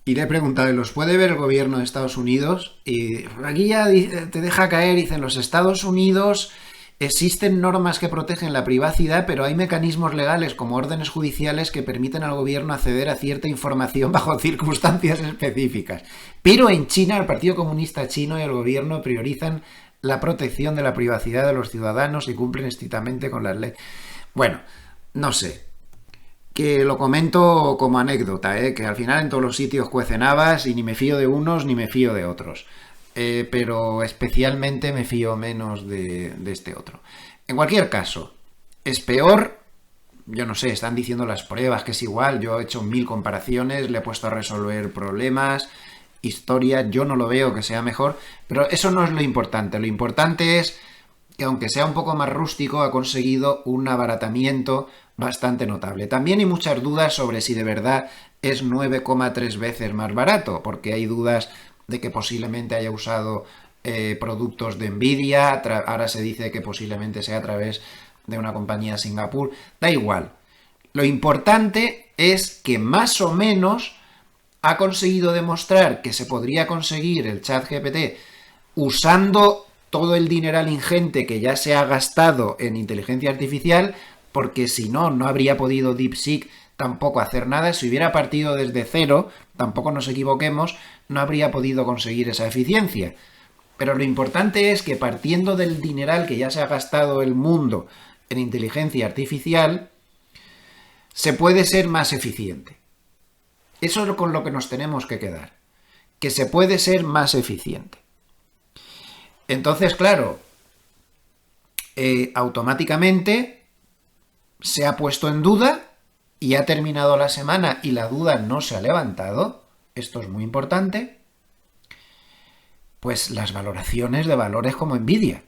[SPEAKER 1] Y le he preguntado, ¿los puede ver el gobierno de Estados Unidos? Y aquí ya te deja caer, dicen, los Estados Unidos existen normas que protegen la privacidad, pero hay mecanismos legales como órdenes judiciales que permiten al gobierno acceder a cierta información bajo circunstancias específicas. Pero en China, el Partido Comunista Chino y el gobierno priorizan la protección de la privacidad de los ciudadanos y cumplen estrictamente con las leyes. Bueno, no sé, que lo comento como anécdota, que al final en todos los sitios cuecen habas y ni me fío de unos ni me fío de otros. Pero especialmente me fío menos de este otro. En cualquier caso, es peor, yo no sé, están diciendo las pruebas que es igual, yo he hecho 1000 comparaciones, le he puesto a resolver problemas, historia, yo no lo veo que sea mejor, pero eso no es lo importante es que aunque sea un poco más rústico, ha conseguido un abaratamiento bastante notable. También hay muchas dudas sobre si de verdad es 9,3 veces más barato, porque hay dudas de que posiblemente haya usado productos de Nvidia, ahora se dice que posiblemente sea a través de una compañía de Singapur, da igual. Lo importante es que más o menos ha conseguido demostrar que se podría conseguir el ChatGPT usando todo el dineral ingente que ya se ha gastado en inteligencia artificial, porque si no, no habría podido DeepSeek tampoco hacer nada. Si hubiera partido desde cero, tampoco nos equivoquemos, no habría podido conseguir esa eficiencia. Pero lo importante es que partiendo del dineral que ya se ha gastado el mundo en inteligencia artificial, se puede ser más eficiente. Eso es con lo que nos tenemos que quedar, que se puede ser más eficiente. Entonces, claro, automáticamente se ha puesto en duda y ha terminado la semana y la duda no se ha levantado. Esto es muy importante. Pues las valoraciones de valores como Nvidia.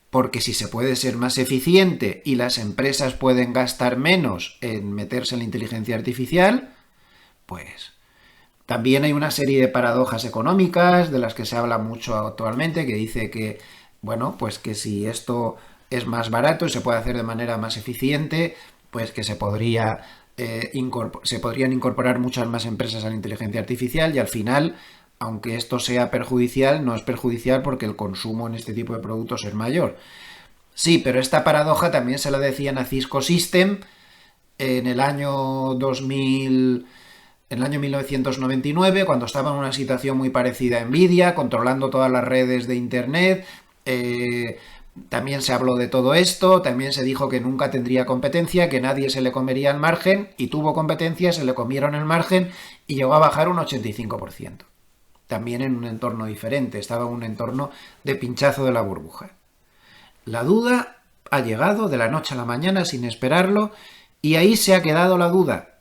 [SPEAKER 1] Porque si se puede ser más eficiente y las empresas pueden gastar menos en meterse en la inteligencia artificial, pues también hay una serie de paradojas económicas de las que se habla mucho actualmente, que dice que, bueno, pues que si esto es más barato y se puede hacer de manera más eficiente, pues que se podrían incorporar muchas más empresas a la inteligencia artificial y al final, aunque esto sea perjudicial, no es perjudicial porque el consumo en este tipo de productos es mayor. Sí, pero esta paradoja también se la decían a Cisco System en el año 2000, en el año 1999, cuando estaba en una situación muy parecida a Nvidia, controlando todas las redes de Internet. También se habló de todo esto, también se dijo que nunca tendría competencia, que nadie se le comería el margen, y tuvo competencia, se le comieron el margen y llegó a bajar un 85%. También en un entorno diferente, estaba en un entorno de pinchazo de la burbuja. La duda ha llegado de la noche a la mañana sin esperarlo y ahí se ha quedado la duda.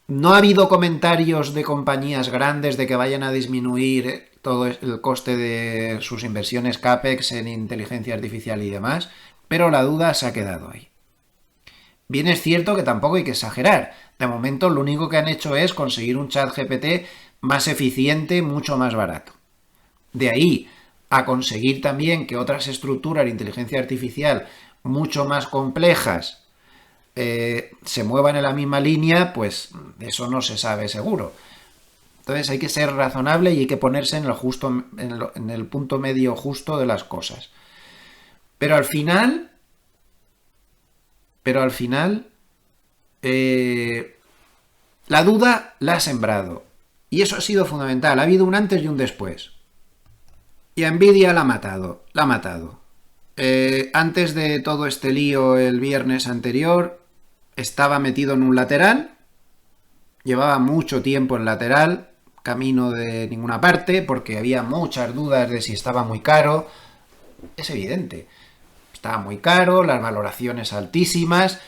[SPEAKER 1] No ha habido comentarios de compañías grandes de que vayan a disminuir todo el coste de sus inversiones CAPEX en inteligencia artificial y demás, pero la duda se ha quedado ahí. Bien es cierto que tampoco hay que exagerar. De momento lo único que han hecho es conseguir un chat GPT más eficiente, mucho más barato. De ahí a conseguir también que otras estructuras de inteligencia artificial mucho más complejas se muevan en la misma línea, pues eso no se sabe seguro. Entonces hay que ser razonable y hay que ponerse en el punto medio justo de las cosas. Pero al final, la duda la ha sembrado. Y eso ha sido fundamental. Ha habido un antes y un después. Y a Nvidia la ha matado. Antes de todo este lío el viernes anterior, estaba metido en un lateral. Llevaba mucho tiempo en lateral, camino de ninguna parte, porque había muchas dudas de si estaba muy caro. Es evidente. Estaba muy caro, las valoraciones altísimas.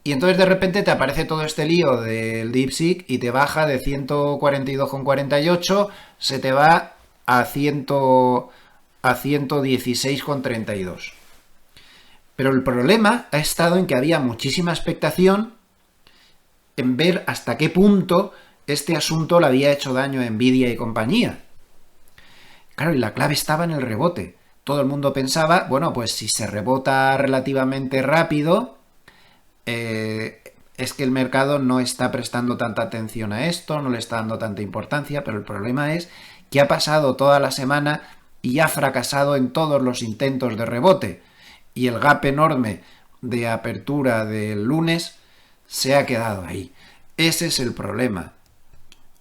[SPEAKER 1] Y entonces de repente te aparece todo este lío del DeepSeek y te baja de 142,48, se te va a 116,32. Pero el problema ha estado en que había muchísima expectación en ver hasta qué punto este asunto le había hecho daño a Nvidia y compañía. Claro, y la clave estaba en el rebote. Todo el mundo pensaba, bueno, pues si se rebota relativamente rápido, es que el mercado no está prestando tanta atención a esto, no le está dando tanta importancia, pero el problema es que ha pasado toda la semana y ha fracasado en todos los intentos de rebote. Y el gap enorme de apertura del lunes se ha quedado ahí. Ese es el problema.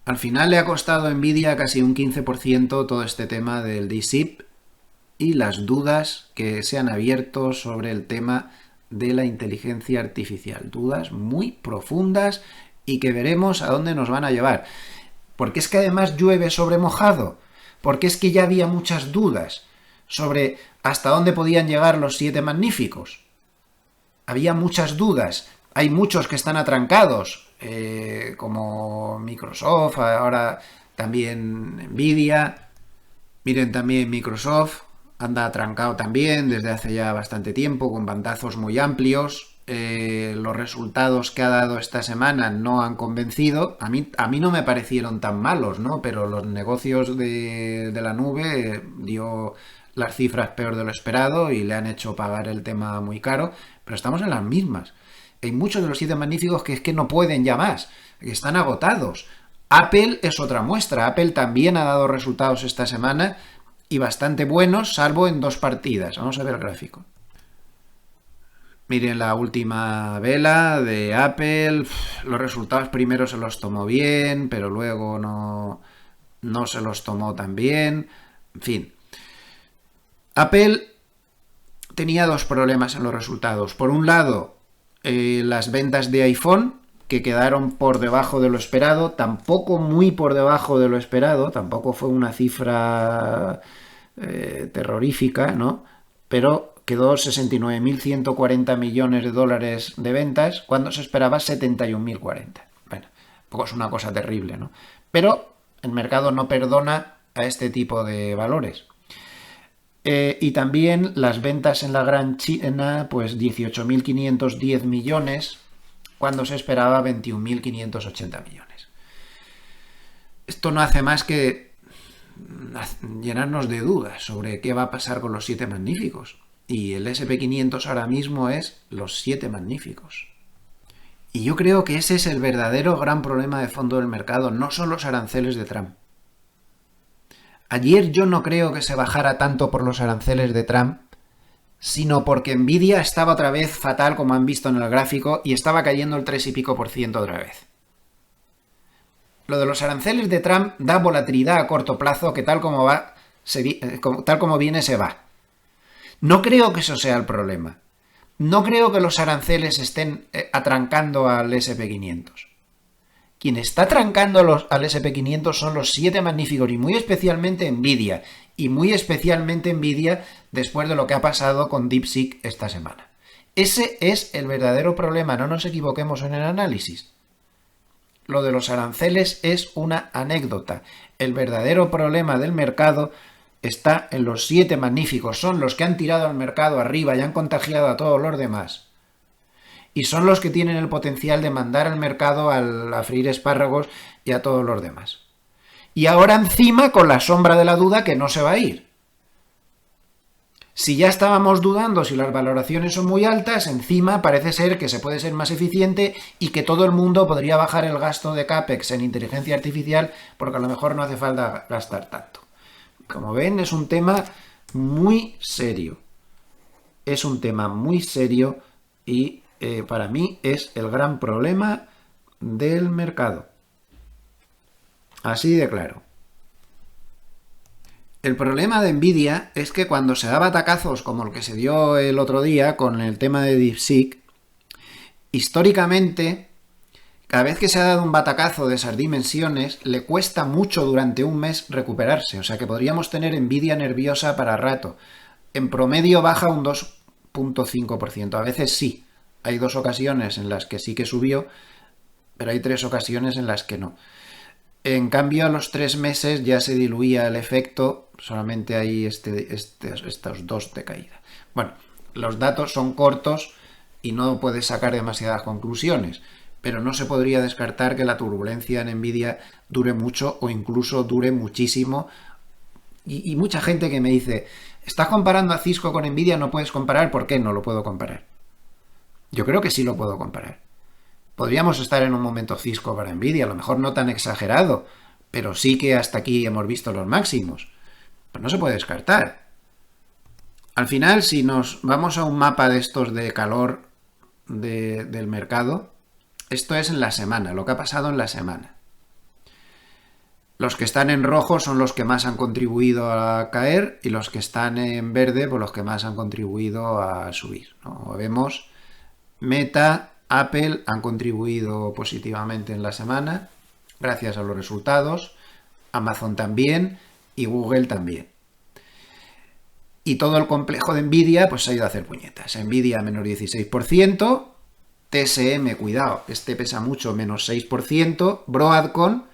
[SPEAKER 1] Al final le ha costado a Nvidia casi un 15% todo este tema del DeepSeek y las dudas que se han abierto sobre el tema de la inteligencia artificial. Dudas muy profundas y que veremos a dónde nos van a llevar. Porque es que además llueve sobre mojado. Porque es que ya había muchas dudas sobre hasta dónde podían llegar los 7 magníficos. Había muchas dudas. Hay muchos que están atrancados, como Microsoft, ahora también Nvidia. Miren, también Microsoft anda atrancado también desde hace ya bastante tiempo, con bandazos muy amplios. Los resultados que ha dado esta semana no han convencido. A mí no me parecieron tan malos, ¿no? Pero los negocios de la nube dio las cifras peor de lo esperado y le han hecho pagar el tema muy caro. Pero estamos en las mismas. Hay muchos de los 7 magníficos que es que no pueden ya más, que están agotados. Apple es otra muestra. Apple también ha dado resultados esta semana y bastante buenos, salvo en 2 partidas. Vamos a ver el gráfico. Miren la última vela de Apple. Los resultados primero se los tomó bien, pero luego no se los tomó tan bien. En fin. Apple tenía 2 problemas en los resultados. Por un lado, las ventas de iPhone, que quedaron por debajo de lo esperado, tampoco muy por debajo de lo esperado, tampoco fue una cifra terrorífica, ¿no? Pero quedó 69.140 millones de dólares de ventas cuando se esperaba 71.040. Bueno, tampoco es una cosa terrible, ¿no? Pero el mercado no perdona a este tipo de valores. Y también las ventas en la Gran China, pues 18.510 millones, cuando se esperaba 21.580 millones. Esto no hace más que llenarnos de dudas sobre qué va a pasar con los 7 magníficos. Y el SP500 ahora mismo es los 7 magníficos. Y yo creo que ese es el verdadero gran problema de fondo del mercado, no son los aranceles de Trump. Ayer yo no creo que se bajara tanto por los aranceles de Trump, sino porque Nvidia estaba otra vez fatal, como han visto en el gráfico, y estaba cayendo el 3 y pico por ciento otra vez. Lo de los aranceles de Trump da volatilidad a corto plazo que tal como viene se va. No creo que eso sea el problema. No creo que los aranceles estén atrancando al SP500. Quien está atrancando al SP500 son los 7 magníficos y muy especialmente Nvidia. Y muy especialmente Nvidia después de lo que ha pasado con DeepSeek esta semana. Ese es el verdadero problema, no nos equivoquemos en el análisis. Lo de los aranceles es una anécdota. El verdadero problema del mercado está en los 7 magníficos. Son los que han tirado al mercado arriba y han contagiado a todos los demás. Y son los que tienen el potencial de mandar al mercado a freír espárragos y a todos los demás. Y ahora encima con la sombra de la duda que no se va a ir. Si ya estábamos dudando si las valoraciones son muy altas, encima parece ser que se puede ser más eficiente y que todo el mundo podría bajar el gasto de CAPEX en inteligencia artificial porque a lo mejor no hace falta gastar tanto. Como ven, es un tema muy serio. Es un tema muy serio y para mí es el gran problema del mercado. Así de claro. El problema de Nvidia es que cuando se da batacazos como el que se dio el otro día con el tema de DeepSeek, históricamente, cada vez que se ha dado un batacazo de esas dimensiones, le cuesta mucho durante un mes recuperarse. O sea que podríamos tener Nvidia nerviosa para rato. En promedio baja un 2,5%. A veces sí. Hay 2 ocasiones en las que sí que subió, pero hay 3 ocasiones en las que no. En cambio, a los 3 meses ya se diluía el efecto, solamente hay estos 2 de caída. Bueno, los datos son cortos y no puedes sacar demasiadas conclusiones, pero no se podría descartar que la turbulencia en Nvidia dure mucho o incluso dure muchísimo. Y mucha gente que me dice, ¿estás comparando a Cisco con Nvidia? No puedes comparar. ¿Por qué no lo puedo comparar? Yo creo que sí lo puedo comparar. Podríamos estar en un momento Cisco para Nvidia, a lo mejor no tan exagerado, pero sí que hasta aquí hemos visto los máximos. Pues no se puede descartar. Al final, si nos vamos a un mapa de estos de calor del mercado, esto es en la semana, lo que ha pasado en la semana. Los que están en rojo son los que más han contribuido a caer y los que están en verde, pues los que más han contribuido a subir, ¿no? Como vemos, Meta, Apple han contribuido positivamente en la semana, gracias a los resultados, Amazon también y Google también. Y todo el complejo de Nvidia pues se ha ido a hacer puñetas. Nvidia menos 16%, TSM, cuidado, este pesa mucho, menos 6%, Broadcom,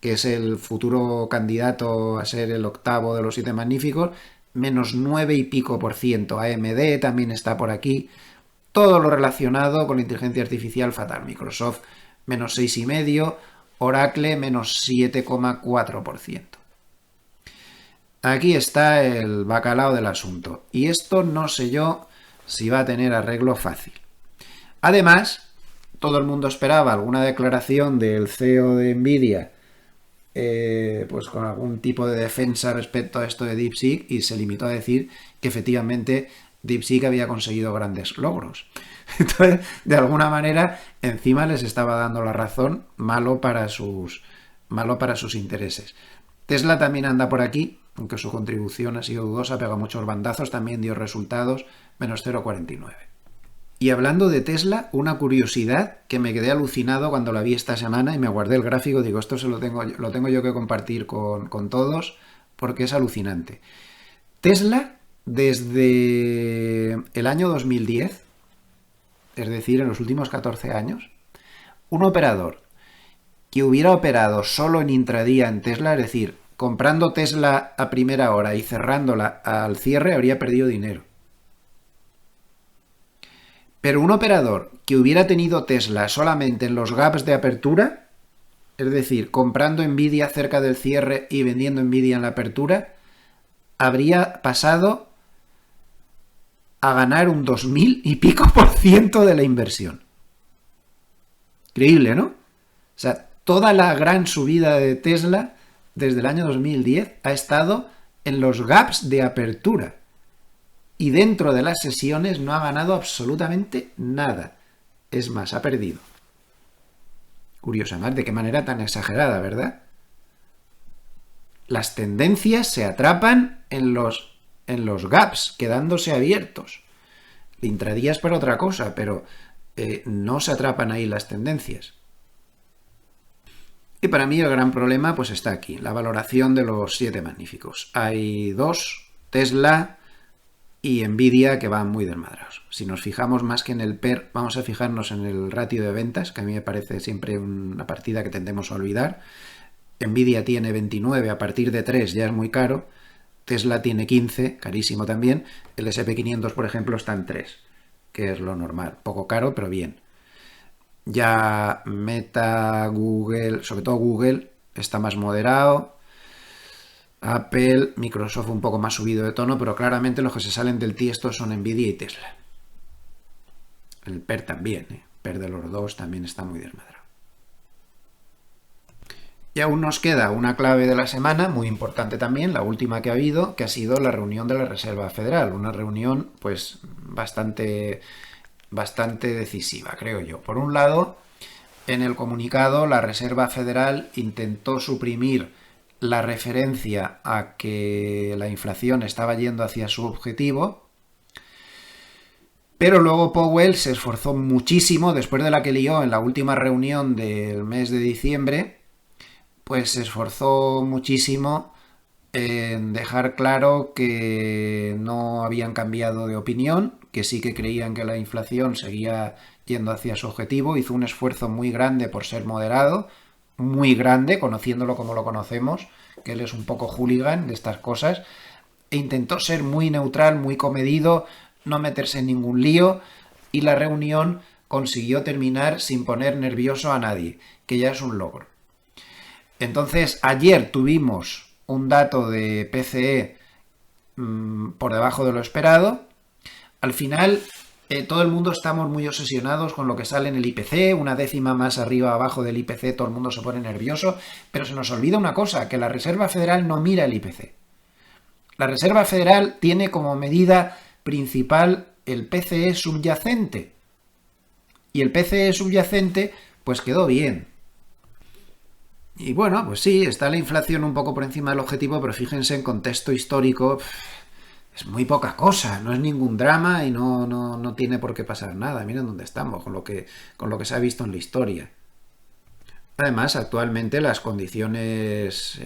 [SPEAKER 1] que es el futuro candidato a ser el octavo de los 7 magníficos, menos 9 y pico %. AMD también está por aquí. Todo lo relacionado con la inteligencia artificial fatal. Microsoft menos 6,5%, Oracle menos 7,4%. Aquí está el bacalao del asunto. Y esto no sé yo si va a tener arreglo fácil. Además, todo el mundo esperaba alguna declaración del CEO de Nvidia pues con algún tipo de defensa respecto a esto de DeepSeek y se limitó a decir que efectivamente DeepSeek había conseguido grandes logros. Entonces, de alguna manera, encima les estaba dando la razón, malo para sus intereses. Tesla también anda por aquí, aunque su contribución ha sido dudosa, pega muchos bandazos, también dio resultados, menos 0,49. Y hablando de Tesla, una curiosidad que me quedé alucinado cuando la vi esta semana y me guardé el gráfico, digo, esto lo tengo yo que compartir con todos porque es alucinante. Tesla, desde el año 2010, es decir, en los últimos 14 años, un operador que hubiera operado solo en intradía en Tesla, es decir, comprando Tesla a primera hora y cerrándola al cierre, habría perdido dinero. Pero un operador que hubiera tenido Tesla solamente en los gaps de apertura, es decir, comprando Nvidia cerca del cierre y vendiendo Nvidia en la apertura, habría pasado a ganar un 2000 y pico% de la inversión. Increíble, ¿no? O sea, toda la gran subida de Tesla desde el año 2010 ha estado en los gaps de apertura. Y dentro de las sesiones no ha ganado absolutamente nada. Es más, ha perdido. Curioso, además, de qué manera tan exagerada, ¿verdad? Las tendencias se atrapan en los gaps, quedándose abiertos. El intradía es para otra cosa, pero no se atrapan ahí las tendencias. Y para mí el gran problema pues está aquí, la valoración de los 7 magníficos. Hay dos, Tesla y Nvidia, que van muy desmadrados. Si nos fijamos más que en el PER, vamos a fijarnos en el ratio de ventas, que a mí me parece siempre una partida que tendemos a olvidar. Nvidia tiene 29, a partir de 3 ya es muy caro. Tesla tiene 15, carísimo también. El SP500, por ejemplo, está en 3, que es lo normal. Poco caro, pero bien. Ya Meta, Google, sobre todo Google, está más moderado. Apple, Microsoft un poco más subido de tono, pero claramente los que se salen del tiesto son Nvidia y Tesla. El PER también, el PER de los dos también está muy desmadrado. Y aún nos queda una clave de la semana, muy importante también, la última que ha habido, que ha sido la reunión de la Reserva Federal. Una reunión, pues, bastante decisiva, creo yo. Por un lado, en el comunicado, la Reserva Federal intentó suprimir la referencia a que la inflación estaba yendo hacia su objetivo, pero luego Powell se esforzó muchísimo, después de la que lió en la última reunión del mes de diciembre, pues se esforzó muchísimo en dejar claro que no habían cambiado de opinión, que sí que creían que la inflación seguía yendo hacia su objetivo. Hizo un esfuerzo muy grande por ser moderado, muy grande, conociéndolo como lo conocemos, que él es un poco hooligan de estas cosas, e intentó ser muy neutral, muy comedido, no meterse en ningún lío, y la reunión consiguió terminar sin poner nervioso a nadie, que ya es un logro. Entonces, ayer tuvimos un dato de PCE por debajo de lo esperado. Al final, todo el mundo estamos muy obsesionados con lo que sale en el IPC, una décima más arriba o abajo del IPC, todo el mundo se pone nervioso, pero se nos olvida una cosa, que la Reserva Federal no mira el IPC. La Reserva Federal tiene como medida principal el PCE subyacente. Y el PCE subyacente, pues quedó bien. Y bueno, pues sí, está la inflación un poco por encima del objetivo, pero fíjense, en contexto histórico es muy poca cosa, no es ningún drama y no tiene por qué pasar nada. Miren dónde estamos, con lo que se ha visto en la historia. Además, actualmente las condiciones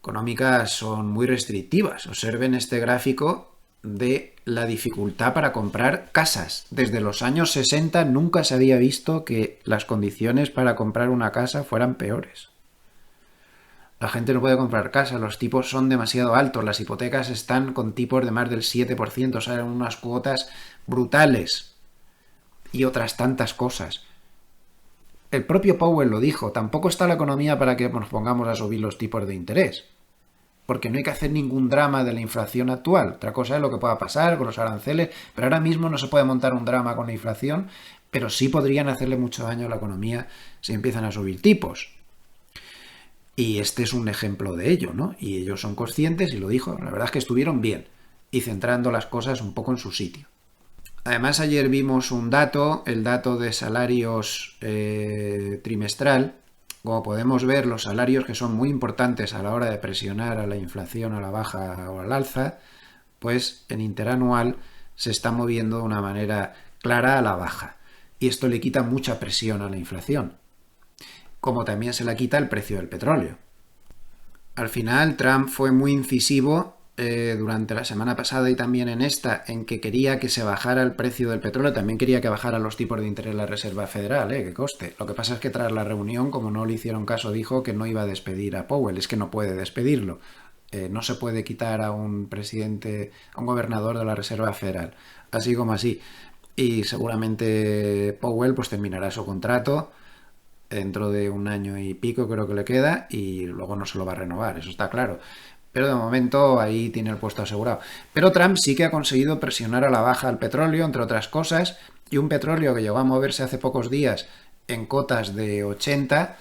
[SPEAKER 1] económicas son muy restrictivas. Observen este gráfico de la dificultad para comprar casas. Desde los años 60 nunca se había visto que las condiciones para comprar una casa fueran peores. La gente no puede comprar casa, los tipos son demasiado altos, las hipotecas están con tipos de más del 7%, o sea, unas cuotas brutales y otras tantas cosas. El propio Powell lo dijo, tampoco está la economía para que nos pongamos a subir los tipos de interés, porque no hay que hacer ningún drama de la inflación actual. Otra cosa es lo que pueda pasar con los aranceles, pero ahora mismo no se puede montar un drama con la inflación, pero sí podrían hacerle mucho daño a la economía si empiezan a subir tipos. Y este es un ejemplo de ello, ¿no? Y ellos son conscientes y lo dijo. La verdad es que estuvieron bien y centrando las cosas un poco en su sitio. Además, ayer vimos un dato, el dato de salarios trimestral. Como podemos ver, los salarios, que son muy importantes a la hora de presionar a la inflación a la baja o al alza, pues en interanual se está moviendo de una manera clara a la baja. Y esto le quita mucha presión a la inflación, como también se la quita el precio del petróleo. Al final, Trump fue muy incisivo durante la semana pasada y también en esta, en que quería que se bajara el precio del petróleo, también quería que bajara los tipos de interés de la Reserva Federal, que coste. Lo que pasa es que tras la reunión, como no le hicieron caso, dijo que no iba a despedir a Powell, es que no puede despedirlo. No se puede quitar a un presidente, a un gobernador de la Reserva Federal, así como así. Y seguramente Powell pues terminará su contrato dentro de 1 año y pico, creo que le queda, y luego no se lo va a renovar, eso está claro. Pero de momento ahí tiene el puesto asegurado. Pero Trump sí que ha conseguido presionar a la baja el petróleo, entre otras cosas, y un petróleo que llegó a moverse hace pocos días en cotas de 80,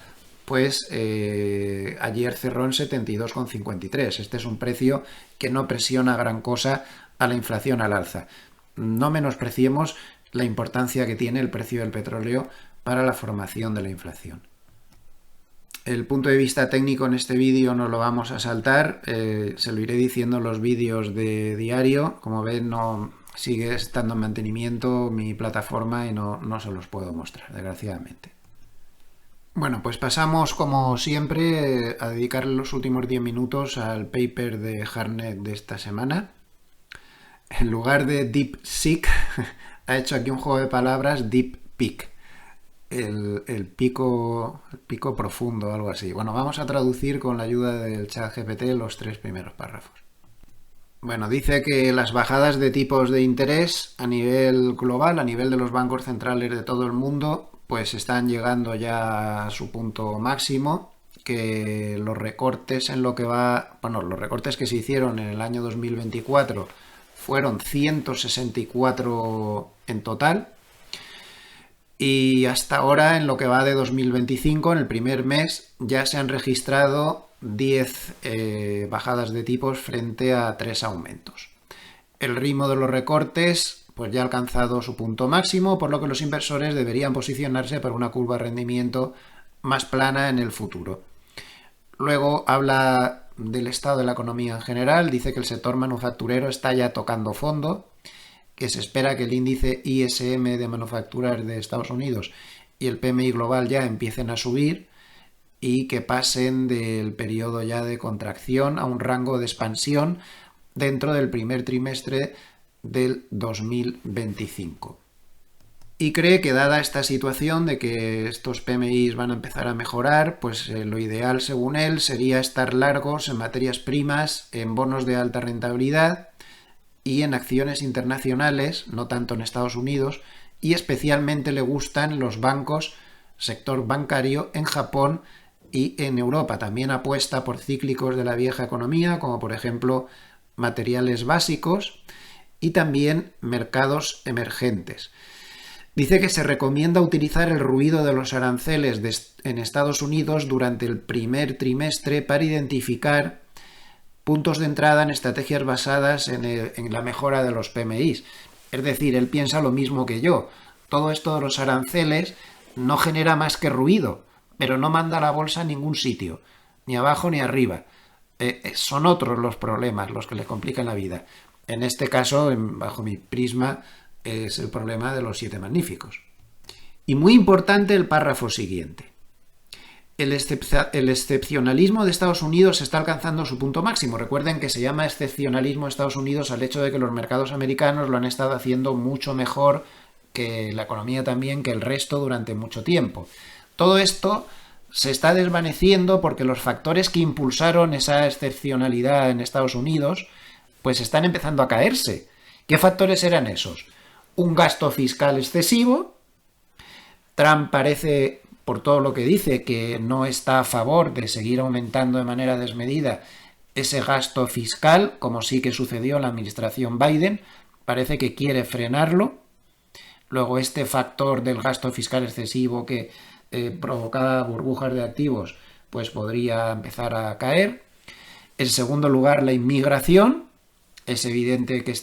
[SPEAKER 1] pues ayer cerró en 72,53. Este es un precio que no presiona gran cosa a la inflación al alza. No menospreciemos la importancia que tiene el precio del petróleo para la formación de la inflación. El punto de vista técnico en este vídeo no lo vamos a saltar, se lo iré diciendo en los vídeos de diario. Como ven, no sigue estando en mantenimiento mi plataforma y no se los puedo mostrar, desgraciadamente. Bueno, pues pasamos como siempre a dedicarle los últimos 10 minutos al paper de Hartnett de esta semana. En lugar de DeepSeek, ha hecho aquí un juego de palabras, DeepPeak. El pico profundo, algo así. Bueno, vamos a traducir con la ayuda del ChatGPT los 3 primeros párrafos. Bueno, dice que las bajadas de tipos de interés a nivel global, a nivel de los bancos centrales de todo el mundo, pues están llegando ya a su punto máximo, que los recortes en lo que va, bueno, los recortes que se hicieron en el año 2024 fueron 164 en total. Y hasta ahora, en lo que va de 2025, en el primer mes, ya se han registrado 10 bajadas de tipos frente a 3 aumentos. El ritmo de los recortes pues ya ha alcanzado su punto máximo, por lo que los inversores deberían posicionarse para una curva de rendimiento más plana en el futuro. Luego habla del estado de la economía en general, dice que el sector manufacturero está ya tocando fondo, que se espera que el índice ISM de manufacturas de Estados Unidos y el PMI global ya empiecen a subir y que pasen del periodo ya de contracción a un rango de expansión dentro del primer trimestre del 2025. Y cree que dada esta situación de que estos PMIs van a empezar a mejorar, pues lo ideal según él sería estar largos en materias primas, en bonos de alta rentabilidad y en acciones internacionales, no tanto en Estados Unidos, y especialmente le gustan los bancos, sector bancario en Japón y en Europa. También apuesta por cíclicos de la vieja economía, como por ejemplo materiales básicos y también mercados emergentes. Dice que se recomienda utilizar el ruido de los aranceles en Estados Unidos durante el primer trimestre para identificar puntos de entrada en estrategias basadas en la mejora de los PMIs. Es decir, él piensa lo mismo que yo. Todo esto de los aranceles no genera más que ruido, pero no manda a la bolsa a ningún sitio, ni abajo ni arriba. Son otros los problemas los que le complican la vida. En este caso, bajo mi prisma, es el problema de los 7 magníficos. Y muy importante el párrafo siguiente. El excepcionalismo de Estados Unidos está alcanzando su punto máximo. Recuerden que se llama excepcionalismo de Estados Unidos al hecho de que los mercados americanos lo han estado haciendo mucho mejor que la economía también, que el resto durante mucho tiempo. Todo esto se está desvaneciendo porque los factores que impulsaron esa excepcionalidad en Estados Unidos pues están empezando a caerse. ¿Qué factores eran esos? Un gasto fiscal excesivo. Trump parece, por todo lo que dice, que no está a favor de seguir aumentando de manera desmedida ese gasto fiscal, como sí que sucedió en la administración Biden. Parece que quiere frenarlo. Luego este factor del gasto fiscal excesivo que provocaba burbujas de activos, pues podría empezar a caer. En segundo lugar, la inmigración. Es evidente que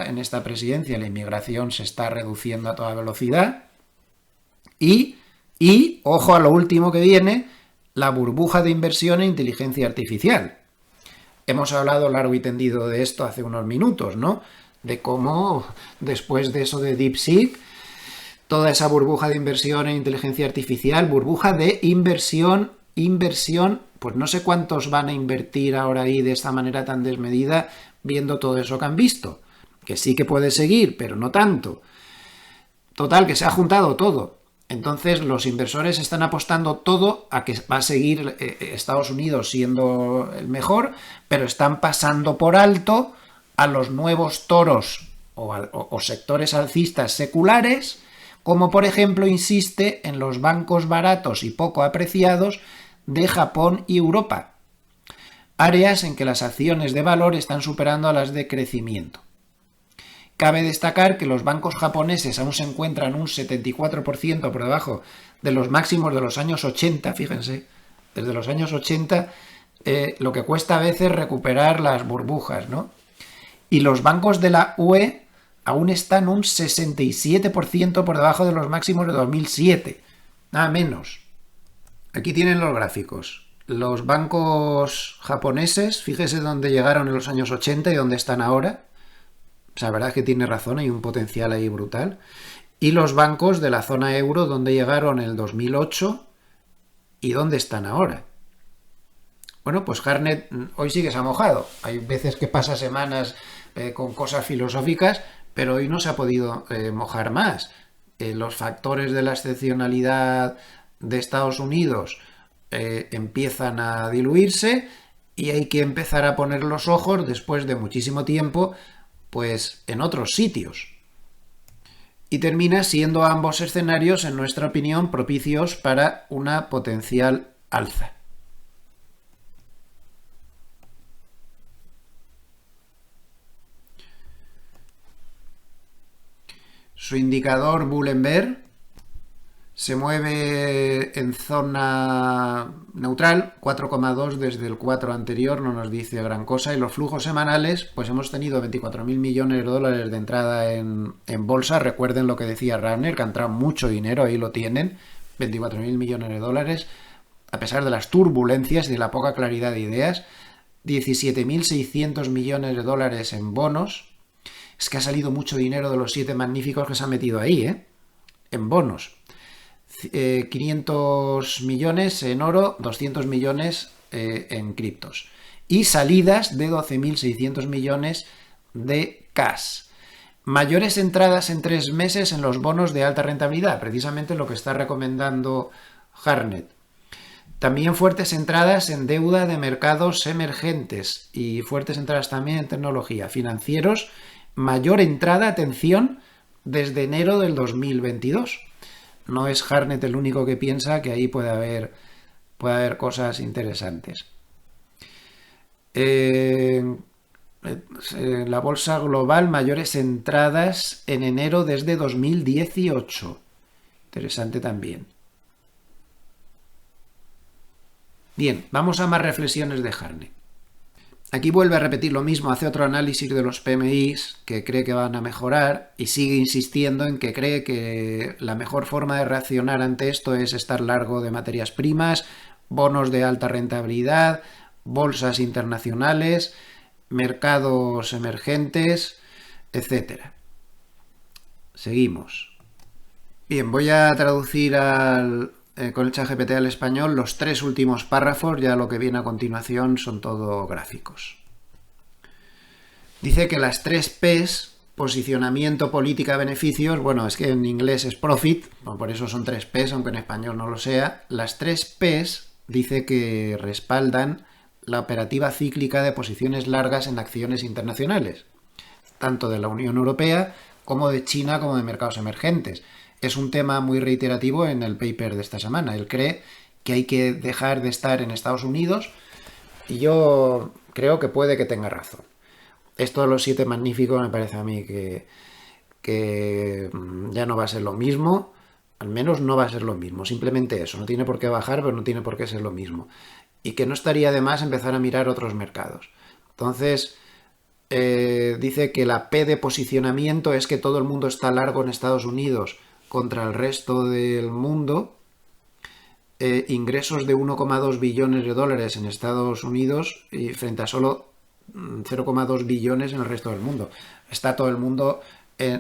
[SPEAKER 1] en esta presidencia la inmigración se está reduciendo a toda velocidad. Y, ojo a lo último que viene, la burbuja de inversión en inteligencia artificial. Hemos hablado largo y tendido de esto hace unos minutos, ¿no? De cómo, después de eso de DeepSeek, toda esa burbuja de inversión en inteligencia artificial, burbuja de inversión, pues no sé cuántos van a invertir ahora ahí de esta manera tan desmedida, viendo todo eso que han visto. Que sí que puede seguir, pero no tanto. Total, que se ha juntado todo. Entonces los inversores están apostando todo a que va a seguir Estados Unidos siendo el mejor, pero están pasando por alto a los nuevos toros o sectores alcistas seculares, como por ejemplo insiste en los bancos baratos y poco apreciados de Japón y Europa, áreas en que las acciones de valor están superando a las de crecimiento. Cabe destacar que los bancos japoneses aún se encuentran un 74% por debajo de los máximos de los años 80, fíjense, desde los años 80, lo que cuesta a veces recuperar las burbujas, ¿no? Y los bancos de la UE aún están un 67% por debajo de los máximos de 2007, nada menos. Aquí tienen los gráficos. Los bancos japoneses, fíjese dónde llegaron en los años 80 y dónde están ahora. O sea, la verdad es que tiene razón, hay un potencial ahí brutal. Y los bancos de la zona euro, donde llegaron en el 2008 y dónde están ahora. Bueno, pues Hartnett hoy sí que se ha mojado. Hay veces que pasa semanas con cosas filosóficas, pero hoy no se ha podido mojar más. Los factores de la excepcionalidad de Estados Unidos empiezan a diluirse y hay que empezar a poner los ojos después de muchísimo tiempo pues en otros sitios. Y termina siendo ambos escenarios, en nuestra opinión, propicios para una potencial alza. Su indicador Bull and Bear se mueve en zona neutral, 4,2 desde el 4 anterior, no nos dice gran cosa. Y los flujos semanales, pues hemos tenido 24.000 millones de dólares de entrada en bolsa. Recuerden lo que decía Ravner, que ha entrado mucho dinero, ahí lo tienen, 24.000 millones de dólares, a pesar de las turbulencias y de la poca claridad de ideas. 17.600 millones de dólares en bonos. Es que ha salido mucho dinero de los 7 magníficos que se han metido ahí, en bonos. 500 millones en oro, 200 millones en criptos. Y salidas de 12.600 millones de cash. Mayores entradas en 3 meses en los bonos de alta rentabilidad, precisamente lo que está recomendando Hartnett. También fuertes entradas en deuda de mercados emergentes y fuertes entradas también en tecnología. Financieros, mayor entrada, atención, desde enero del 2022. No es Hartnett el único que piensa que ahí puede haber cosas interesantes. La bolsa global, mayores entradas en enero desde 2018. Interesante también. Bien, vamos a más reflexiones de Hartnett. Aquí vuelve a repetir lo mismo, hace otro análisis de los PMIs que cree que van a mejorar y sigue insistiendo en que cree que la mejor forma de reaccionar ante esto es estar largo de materias primas, bonos de alta rentabilidad, bolsas internacionales, mercados emergentes, etc. Seguimos. Bien, voy a traducir con el ChatGPT al español los 3 últimos párrafos, ya lo que viene a continuación son todo gráficos. Dice que las 3 P's, posicionamiento, política, beneficios, bueno, es que en inglés es profit, por eso son 3 P's, aunque en español no lo sea. Las 3 P's dice que respaldan la operativa cíclica de posiciones largas en acciones internacionales, tanto de la Unión Europea como de China como de mercados emergentes. Es un tema muy reiterativo en el paper de esta semana. Él cree que hay que dejar de estar en Estados Unidos y yo creo que puede que tenga razón. Esto de los 7 magníficos me parece a mí que ya no va a ser lo mismo, al menos no va a ser lo mismo, simplemente eso, no tiene por qué bajar, pero no tiene por qué ser lo mismo. Y que no estaría de más empezar a mirar otros mercados. Entonces, dice que la P de posicionamiento es que todo el mundo está largo en Estados Unidos contra el resto del mundo, ingresos de 1,2 billones de dólares en Estados Unidos y frente a solo 0,2 billones en el resto del mundo. Está todo el mundo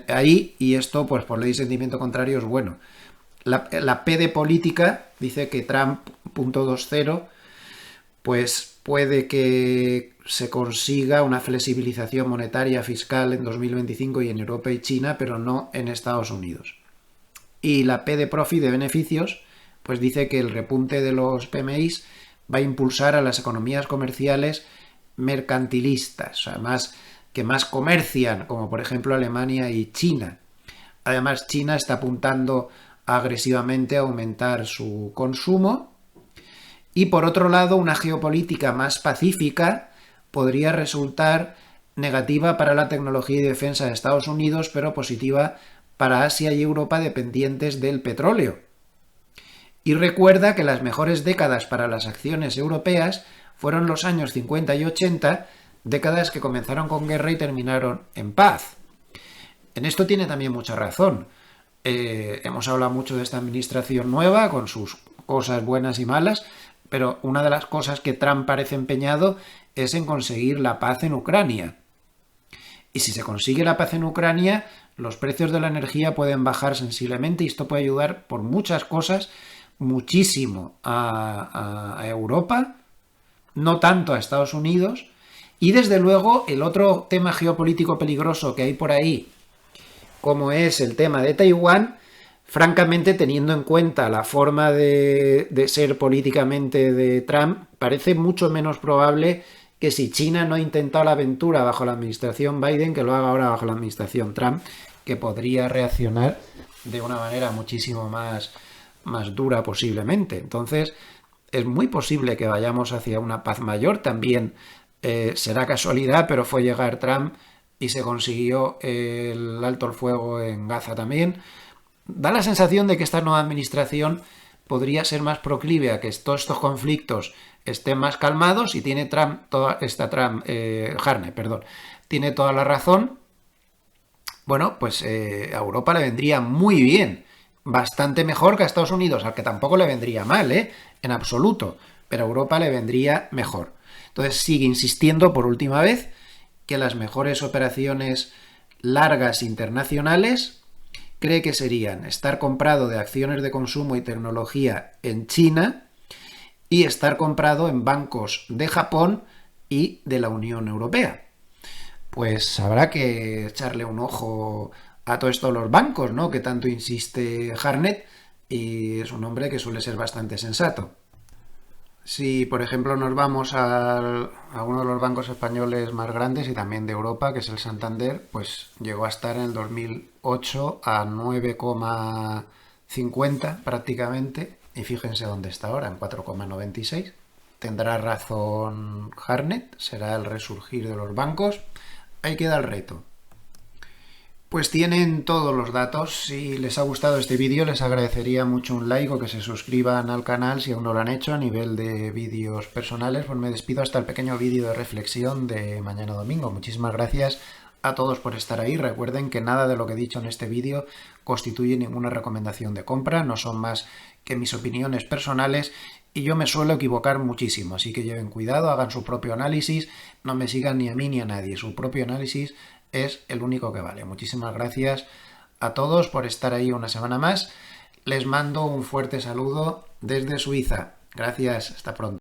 [SPEAKER 1] ahí, y esto pues por ley de sentimiento contrario es bueno. La P de política dice que Trump, punto 2.0, pues puede que se consiga una flexibilización monetaria fiscal en 2025 y en Europa y China, pero no en Estados Unidos. Y la P de profit, de beneficios, pues dice que el repunte de los PMIs va a impulsar a las economías comerciales mercantilistas, o sea, que más comercian, como por ejemplo Alemania y China. Además, China está apuntando agresivamente a aumentar su consumo. Y por otro lado, una geopolítica más pacífica podría resultar negativa para la tecnología y defensa de Estados Unidos, pero positiva para Asia y Europa dependientes del petróleo. Y recuerda que las mejores décadas para las acciones europeas fueron los años 50 y 80, décadas que comenzaron con guerra y terminaron en paz. En esto tiene también mucha razón. Hemos hablado mucho de esta administración nueva, con sus cosas buenas y malas, pero una de las cosas que Trump parece empeñado es en conseguir la paz en Ucrania. Y si se consigue la paz en Ucrania, los precios de la energía pueden bajar sensiblemente y esto puede ayudar por muchas cosas muchísimo a Europa, no tanto a Estados Unidos. Y desde luego el otro tema geopolítico peligroso que hay por ahí, como es el tema de Taiwán, francamente, teniendo en cuenta la forma de ser políticamente de Trump, parece mucho menos probable que si China no ha intentado la aventura bajo la administración Biden, que lo haga ahora bajo la administración Trump, que podría reaccionar de una manera muchísimo más dura posiblemente. Entonces, es muy posible que vayamos hacia una paz mayor. También será casualidad, pero fue llegar Trump y se consiguió el alto el fuego en Gaza también. Da la sensación de que esta nueva administración podría ser más proclive a que todos estos conflictos estén más calmados y tiene tiene toda la razón. Bueno, pues a Europa le vendría muy bien, bastante mejor que a Estados Unidos, al que tampoco le vendría mal, en absoluto, pero a Europa le vendría mejor. Entonces sigue insistiendo por última vez que las mejores operaciones largas internacionales cree que serían estar comprado de acciones de consumo y tecnología en China y estar comprado en bancos de Japón y de la Unión Europea. Pues habrá que echarle un ojo a todo esto de los bancos, ¿no? Que tanto insiste Hartnett, y es un hombre que suele ser bastante sensato. Si, por ejemplo, nos vamos a uno de los bancos españoles más grandes y también de Europa, que es el Santander, pues llegó a estar en el 2008 a 9,50 prácticamente, y fíjense dónde está ahora, en 4,96. Tendrá razón Hartnett, será el resurgir de los bancos. Ahí queda el reto. Pues tienen todos los datos. Si les ha gustado este vídeo, les agradecería mucho un like o que se suscriban al canal si aún no lo han hecho. A nivel de vídeos personales, pues me despido hasta el pequeño vídeo de reflexión de mañana domingo. Muchísimas gracias a todos por estar ahí. Recuerden que nada de lo que he dicho en este vídeo constituye ninguna recomendación de compra, no son más que mis opiniones personales y yo me suelo equivocar muchísimo, así que lleven cuidado, hagan su propio análisis, no me sigan ni a mí ni a nadie, su propio análisis es el único que vale. Muchísimas gracias a todos por estar ahí una semana más. Les mando un fuerte saludo desde Suiza. Gracias, hasta pronto.